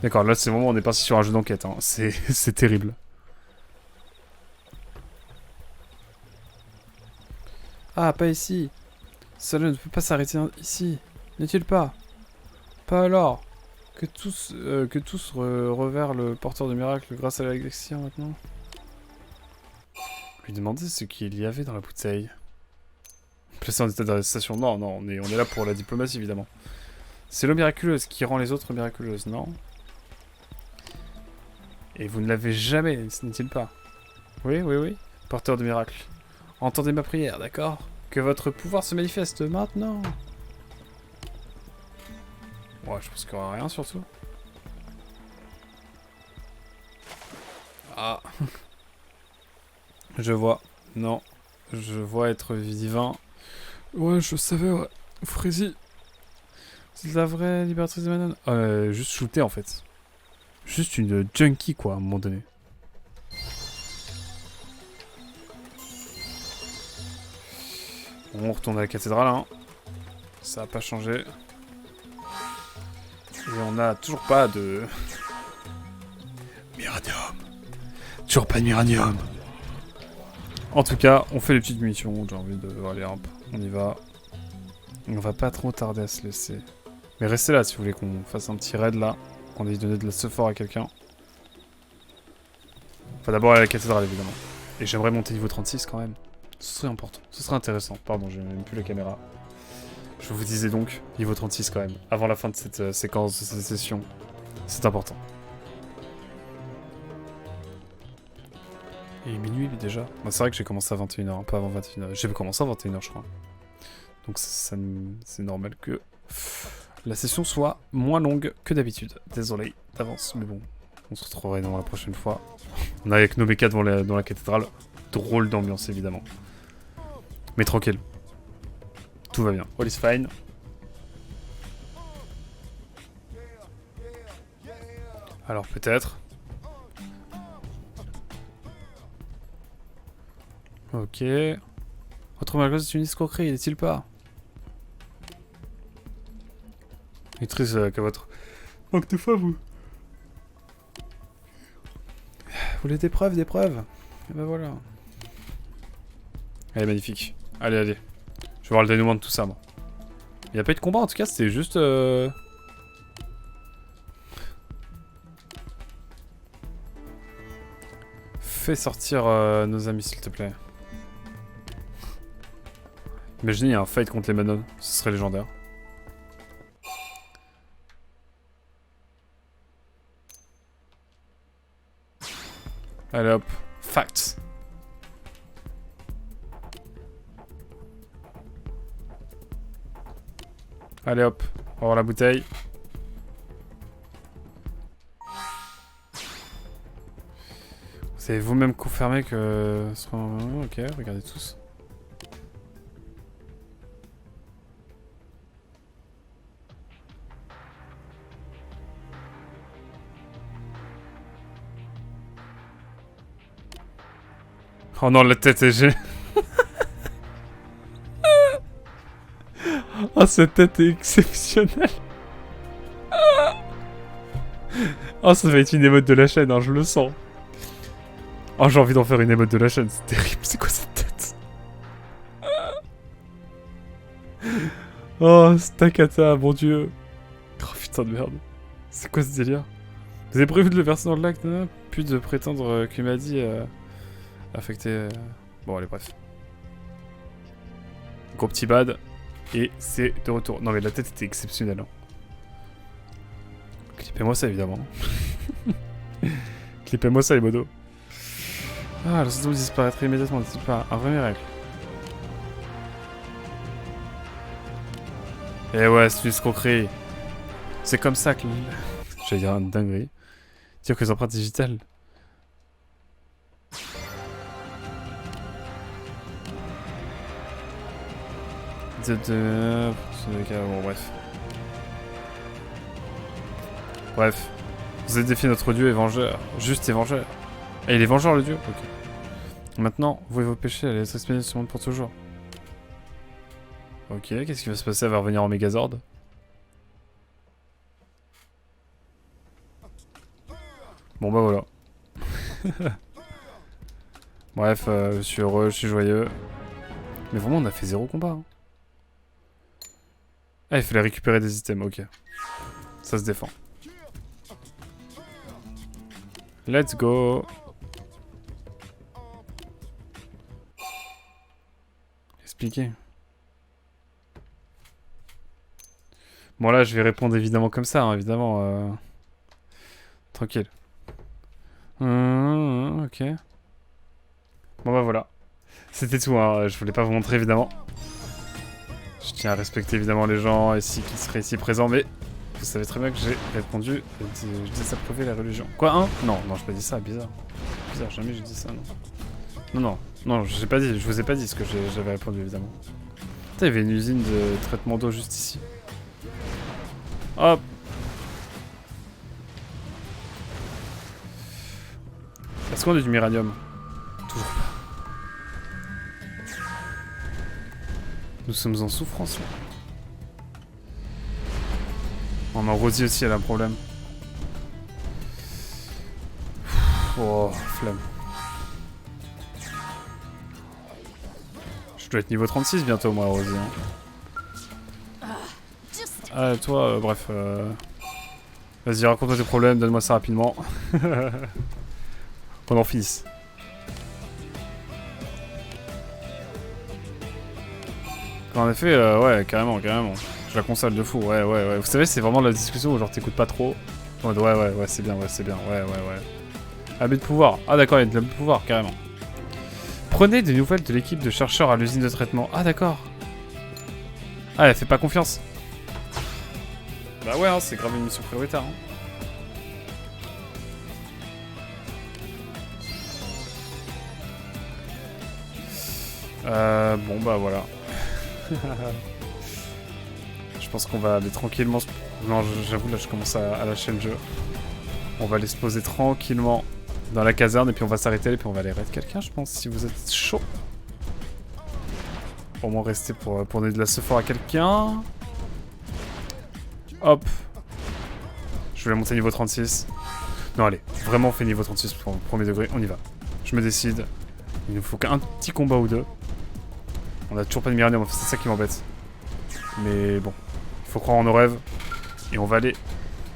D'accord, là, c'est le moment où on est parti sur un jeu d'enquête. Hein. C'est terrible. Ah, pas ici. Cela ne peut pas s'arrêter ici. N'est-il pas? Pas alors. Que tous revers le porteur de miracle grâce à l'Alexia maintenant. Lui demander ce qu'il y avait dans la bouteille. Placé en état d'arrestation. Non, non, on est là pour la diplomatie, évidemment. C'est l'eau miraculeuse qui rend les autres miraculeuses, non? Et vous ne l'avez jamais, n'est-il pas? Oui, oui, oui. Porteur de miracle. Entendez ma prière, d'accord? Que votre pouvoir se manifeste maintenant. Ouais, je pense qu'il n'y aura rien, surtout. Ah. Je vois. Non. Je vois être divin. Ouais, je savais, ouais. Frézy. C'est la vraie libératrice de Manon. Juste shooter, en fait. Juste une junkie, quoi, à un moment donné. On retourne à la cathédrale, hein. Ça n'a pas changé. Et on n'a toujours pas de... Miranium. Toujours pas de Miranium. En tout cas, on fait les petites missions. J'ai envie de... Allez, hop, on y va. On va pas trop tarder à se laisser. Mais restez là si vous voulez qu'on fasse un petit raid, là. Qu'on ait donné de la sephore à quelqu'un. Enfin, d'abord aller à la cathédrale, évidemment. Et j'aimerais monter niveau 36, quand même. Ce serait important. Ce serait intéressant. Pardon, j'ai même plus la caméra. Je vous disais donc, niveau 36 quand même. Avant la fin de cette séquence, de cette session. C'est important. Et minuit déjà. Bah, c'est vrai que j'ai commencé à 21h, hein, pas avant 21h. J'ai commencé à 21h, je crois. Donc c'est normal que la session soit moins longue que d'habitude. Désolé d'avance, mais bon. On se retrouverait dans la prochaine fois. On est avec nos BK dans la cathédrale. Drôle d'ambiance, évidemment. Mais tranquille. Tout va bien. All is fine. Alors peut-être. Ok. Votre malgré c'est une escroquerie, est-il pas? Maîtrise que votre... Manque de foi, vous. Vous voulez des preuves, des preuves? Et ben voilà. Elle est magnifique. Allez, allez. Je vais voir le dénouement de tout ça, moi. Il n'y a pas eu de combat, en tout cas, c'était juste... Fais sortir nos amis, s'il te plaît. Imaginez, il y a un fight contre les Manon. Ce serait légendaire. Allez hop. Facts. Allez hop. On va voir la bouteille. Vous avez vous-même confirmé que... Ok, regardez tous. Oh non, la tête est gênée. Oh, cette tête est exceptionnelle. Oh, ça va être une émote de la chaîne, hein, je le sens. Oh, j'ai envie d'en faire une émote de la chaîne, c'est terrible. C'est quoi cette tête? Oh, Stakata, mon dieu. Oh putain de merde. C'est quoi ce délire? Vous avez prévu de le verser dans le lac, non? Puis de prétendre qu'il m'a dit affecté... Bon, allez, bref. Gros petit bad. Et c'est de retour. Non mais la tête était exceptionnelle. Hein. Clippez-moi ça évidemment. Clippez-moi ça les modos. Ah, le symptôme disparaîtrait immédiatement, n'est-il pas un vrai miracle? Eh ouais, c'est une escroquerie. C'est comme ça que... J'allais dire une dinguerie. Dire que les empreintes digitales... Bon, bref. Bref. Vous avez défié notre dieu et vengeur. Juste et vengeur. Et il est vengeur le dieu? Ok. Maintenant, vous et vos péchés allez être expédiés de ce monde pour toujours. Ok, qu'est-ce qui va se passer? Elle va revenir en Megazord. Bon bah voilà. Bref, je suis heureux, je suis joyeux. Mais vraiment, on a fait 0 combat. Hein. Ah, il fallait récupérer des items, ok. Ça se défend. Let's go. Expliquer. Bon là, je vais répondre évidemment comme ça, hein, évidemment. Tranquille. Ok. Bon bah voilà. C'était tout, hein. Je voulais pas vous montrer évidemment. Je tiens à respecter évidemment les gens ici qui seraient ici présents, mais vous savez très bien que j'ai répondu, je désapprouvais la religion. Quoi, hein? Non, non, j'ai pas dit ça, bizarre. Bizarre, jamais j'ai dit ça, non. Non, non, non, j'ai pas dit, je vous ai pas dit ce que j'avais répondu évidemment. Putain, il y avait une usine de traitement d'eau juste ici. Hop! Est-ce qu'on a du miranium? Toujours pas. Nous sommes en souffrance là. Oh, ma Rosie aussi elle a un problème. Oh, flamme. Je dois être niveau 36 bientôt moi Rosie. Hein. Ah toi, bref. Vas-y raconte-moi tes problèmes, donne-moi ça rapidement. Qu'on en finisse. En effet, ouais, carrément, carrément. Je la console de fou, ouais, ouais, ouais. Vous savez, c'est vraiment la discussion où genre t'écoutes pas trop. En mode, ouais, ouais, ouais, c'est bien, ouais, ouais, ouais. Abus de pouvoir. Ah d'accord, il y a de l'abus de pouvoir, carrément. Prenez des nouvelles de l'équipe de chercheurs à l'usine de traitement. Ah d'accord. Ah, elle fait pas confiance. Bah ouais, hein, c'est grave une mission prioritaire. Hein. Bon bah voilà. Je pense qu'on va aller tranquillement... Non, j'avoue, là, je commence à lâcher le jeu. On va aller se poser tranquillement dans la caserne, et puis on va s'arrêter, et puis on va aller raid quelqu'un, je pense, si vous êtes chaud. Au moins rester pour donner de la sephora à quelqu'un. Hop. Je vais monter niveau 36. Non, allez, vraiment on fait niveau 36 pour premier degré, on y va. Je me décide. Il nous faut qu'un petit combat ou deux. On a toujours pas de Miranium, c'est ça qui m'embête. Mais bon, il faut croire en nos rêves. Et on va aller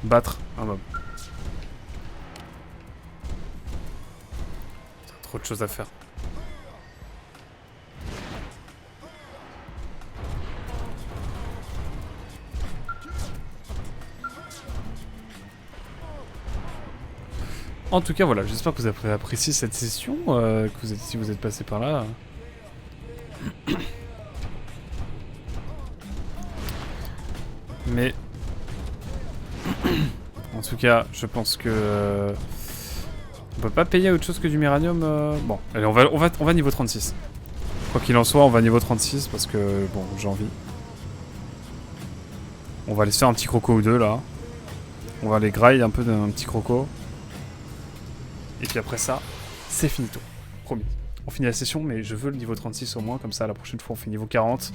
battre un mob. Trop de choses à faire. En tout cas, voilà, j'espère que vous avez apprécié cette session, si vous êtes passé par là. Mais... en tout cas, je pense que... on peut pas payer autre chose que du Miranium. Bon, allez, on va niveau 36. Quoi qu'il en soit, on va niveau 36 parce que, bon, j'ai envie. On va aller se faire un petit croco ou deux, là. On va aller grind un peu d'un petit croco. Et puis après ça, c'est finito. Promis. On finit la session, mais je veux le niveau 36 au moins, comme ça la prochaine fois on fait niveau 40.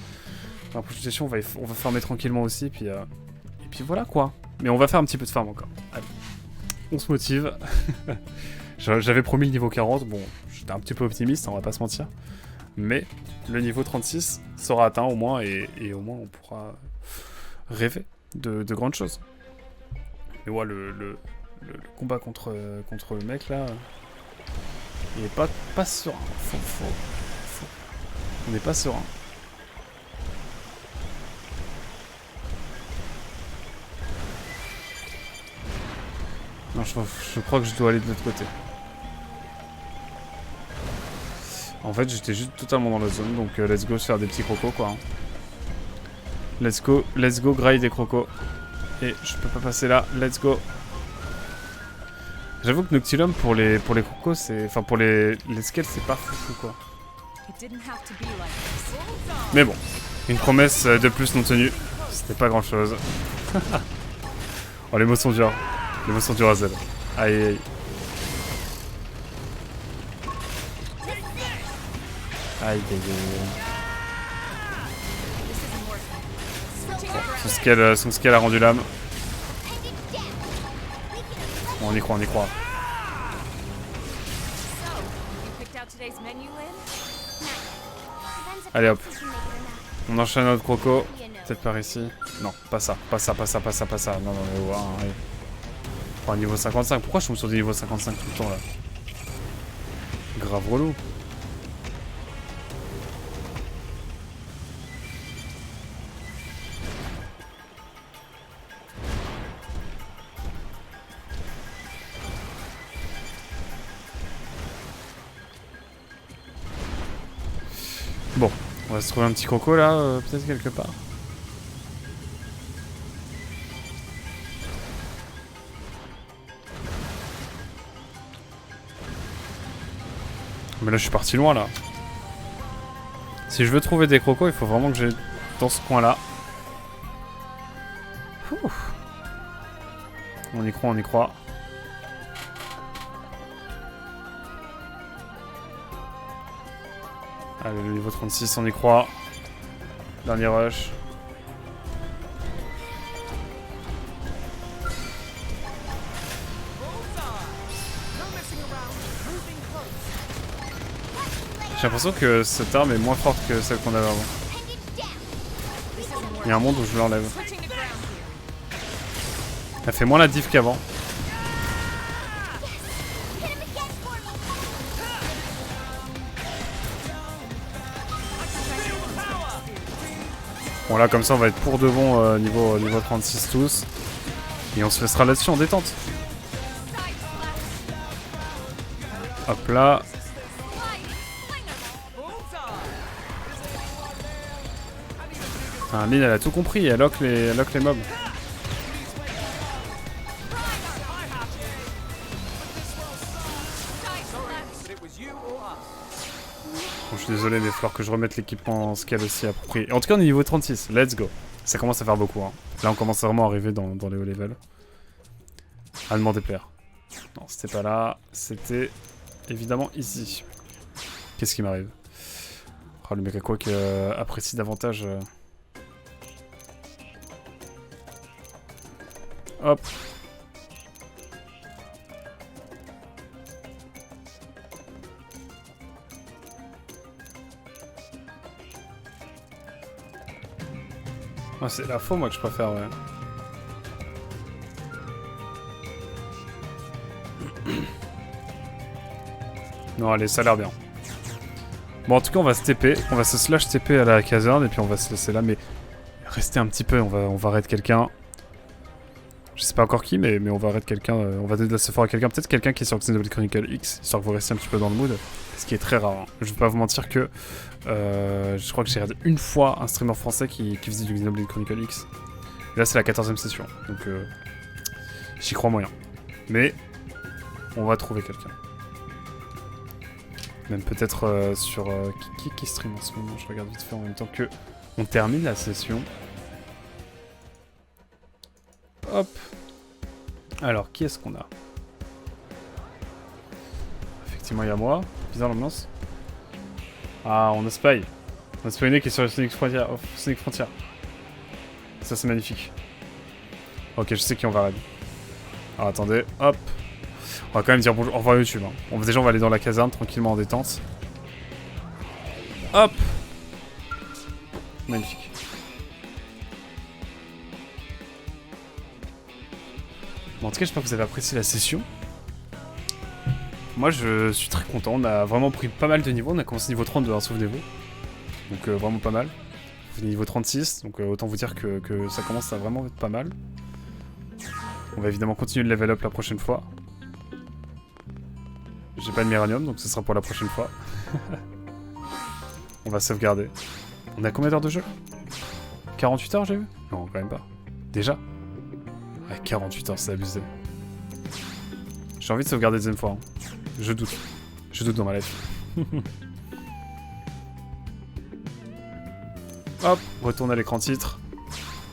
La prochaine session, on va farmer tranquillement aussi, puis, et puis voilà quoi. Mais on va faire un petit peu de farm encore. Allez. On se motive. J'avais promis le niveau 40, bon, j'étais un petit peu optimiste, on va pas se mentir. Mais le niveau 36 sera atteint au moins, et au moins on pourra rêver de grandes choses. Mais ouais, le combat contre le mec là, il est pas serein. On n'est pas serein. Non, je crois que je dois aller de l'autre côté. En fait, j'étais juste totalement dans la zone, donc let's go se faire des petits crocos quoi. Let's go grind des crocos. Et je peux pas passer là, let's go. J'avoue que Noctilum pour les crocos, c'est... enfin pour les scales, c'est pas fou quoi. Mais bon, une promesse de plus non tenue, c'était pas grand chose. Oh les mots sont durs. Les mots sont durs à Z. Aïe aïe. Aïe aïe aïe. Bon, son scale a rendu l'âme. Bon, on y croit, on y croit. Allez hop. On enchaîne notre croco. Peut-être par ici. Non, pas ça. Pas ça. Non, ouais, allez. Oh, niveau 55. Pourquoi je tombe sur des niveaux 55 tout le temps là? Grave relou. Bon, on va se trouver un petit croco là, peut-être quelque part. Mais là je suis parti loin là. Si je veux trouver des crocos, il faut vraiment que j'aille dans ce coin là. On y croit, on y croit. Allez, le niveau 36, on y croit. Dernier rush. J'ai l'impression que cette arme est moins forte que celle qu'on avait avant. Il y a un monde où je l'enlève. Elle fait moins la diff qu'avant. Bon là comme ça on va être pour de bon niveau 36 tous. Et on se laissera là-dessus en détente. Hop là. Ah, Lynn elle a tout compris, elle lock les mobs. Bon, je suis désolé mais il va falloir que je remette l'équipement en scale aussi approprié. En tout cas on est niveau 36, let's go. Ça commence à faire beaucoup hein. Là on commence vraiment à arriver dans les hauts levels. À demander plaire. Non c'était pas là, c'était évidemment ici. Qu'est-ce qui m'arrive? Oh, le Mega Quack apprécie davantage. Hop. Oh, c'est la faux moi que je préfère, ouais. Non, allez, ça a l'air bien. Bon, en tout cas, on va se TP. On va se slash TP à la caserne et puis on va se laisser là. Mais restez un petit peu, on va raid quelqu'un. Je sais pas encore qui, mais on va raid quelqu'un. On va donner de la sephora à quelqu'un. Peut-être quelqu'un qui est sur Xenoblade Chronicle X, histoire que vous restiez un petit peu dans le mood. Ce qui est très rare. Hein. Je vais pas vous mentir que je crois que j'ai regardé une fois un streamer français qui faisait du Xenoblade Chronicle X. Et là, c'est la 14e session. Donc, j'y crois moyen. Mais on va trouver quelqu'un. Même peut-être sur... qui stream en ce moment? Je regarde vite fait en même temps que on termine la session. Hop. Alors, qui est-ce qu'on a? Effectivement, il y a moi. Bizarre l'ambiance. Ah, on a Spy. On a Spy qui est sur le Sonic Frontier. Oh, Sonic Frontier. Ça, c'est magnifique. Ok, je sais qui on va raid. Alors, attendez. Hop. On va quand même dire bonjour, au revoir YouTube. Hein. Déjà, on va aller dans la caserne tranquillement en détente. Hop. Magnifique. Bon, en tout cas, j'espère que vous avez apprécié la session. Moi, je suis très content. On a vraiment pris pas mal de niveaux. On a commencé niveau 32, hein, souvenez-vous. Donc, vraiment pas mal. On est niveau 36, donc autant vous dire que ça commence à vraiment être pas mal. On va évidemment continuer le level up la prochaine fois. J'ai pas de Méranium, donc ce sera pour la prochaine fois. On va sauvegarder. On a combien d'heures de jeu? 48 heures, j'ai vu? Non, quand même pas. Déjà? Ouais, 48 heures, c'est abusé. J'ai envie de sauvegarder deuxième fois. Hein. Je doute. Je doute dans ma life. Hop, retourne à l'écran titre.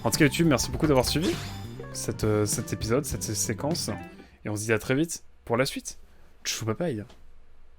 En tout cas, YouTube, merci beaucoup d'avoir suivi cet épisode, cette séquence. Et on se dit à très vite pour la suite. Tchou, bye bye.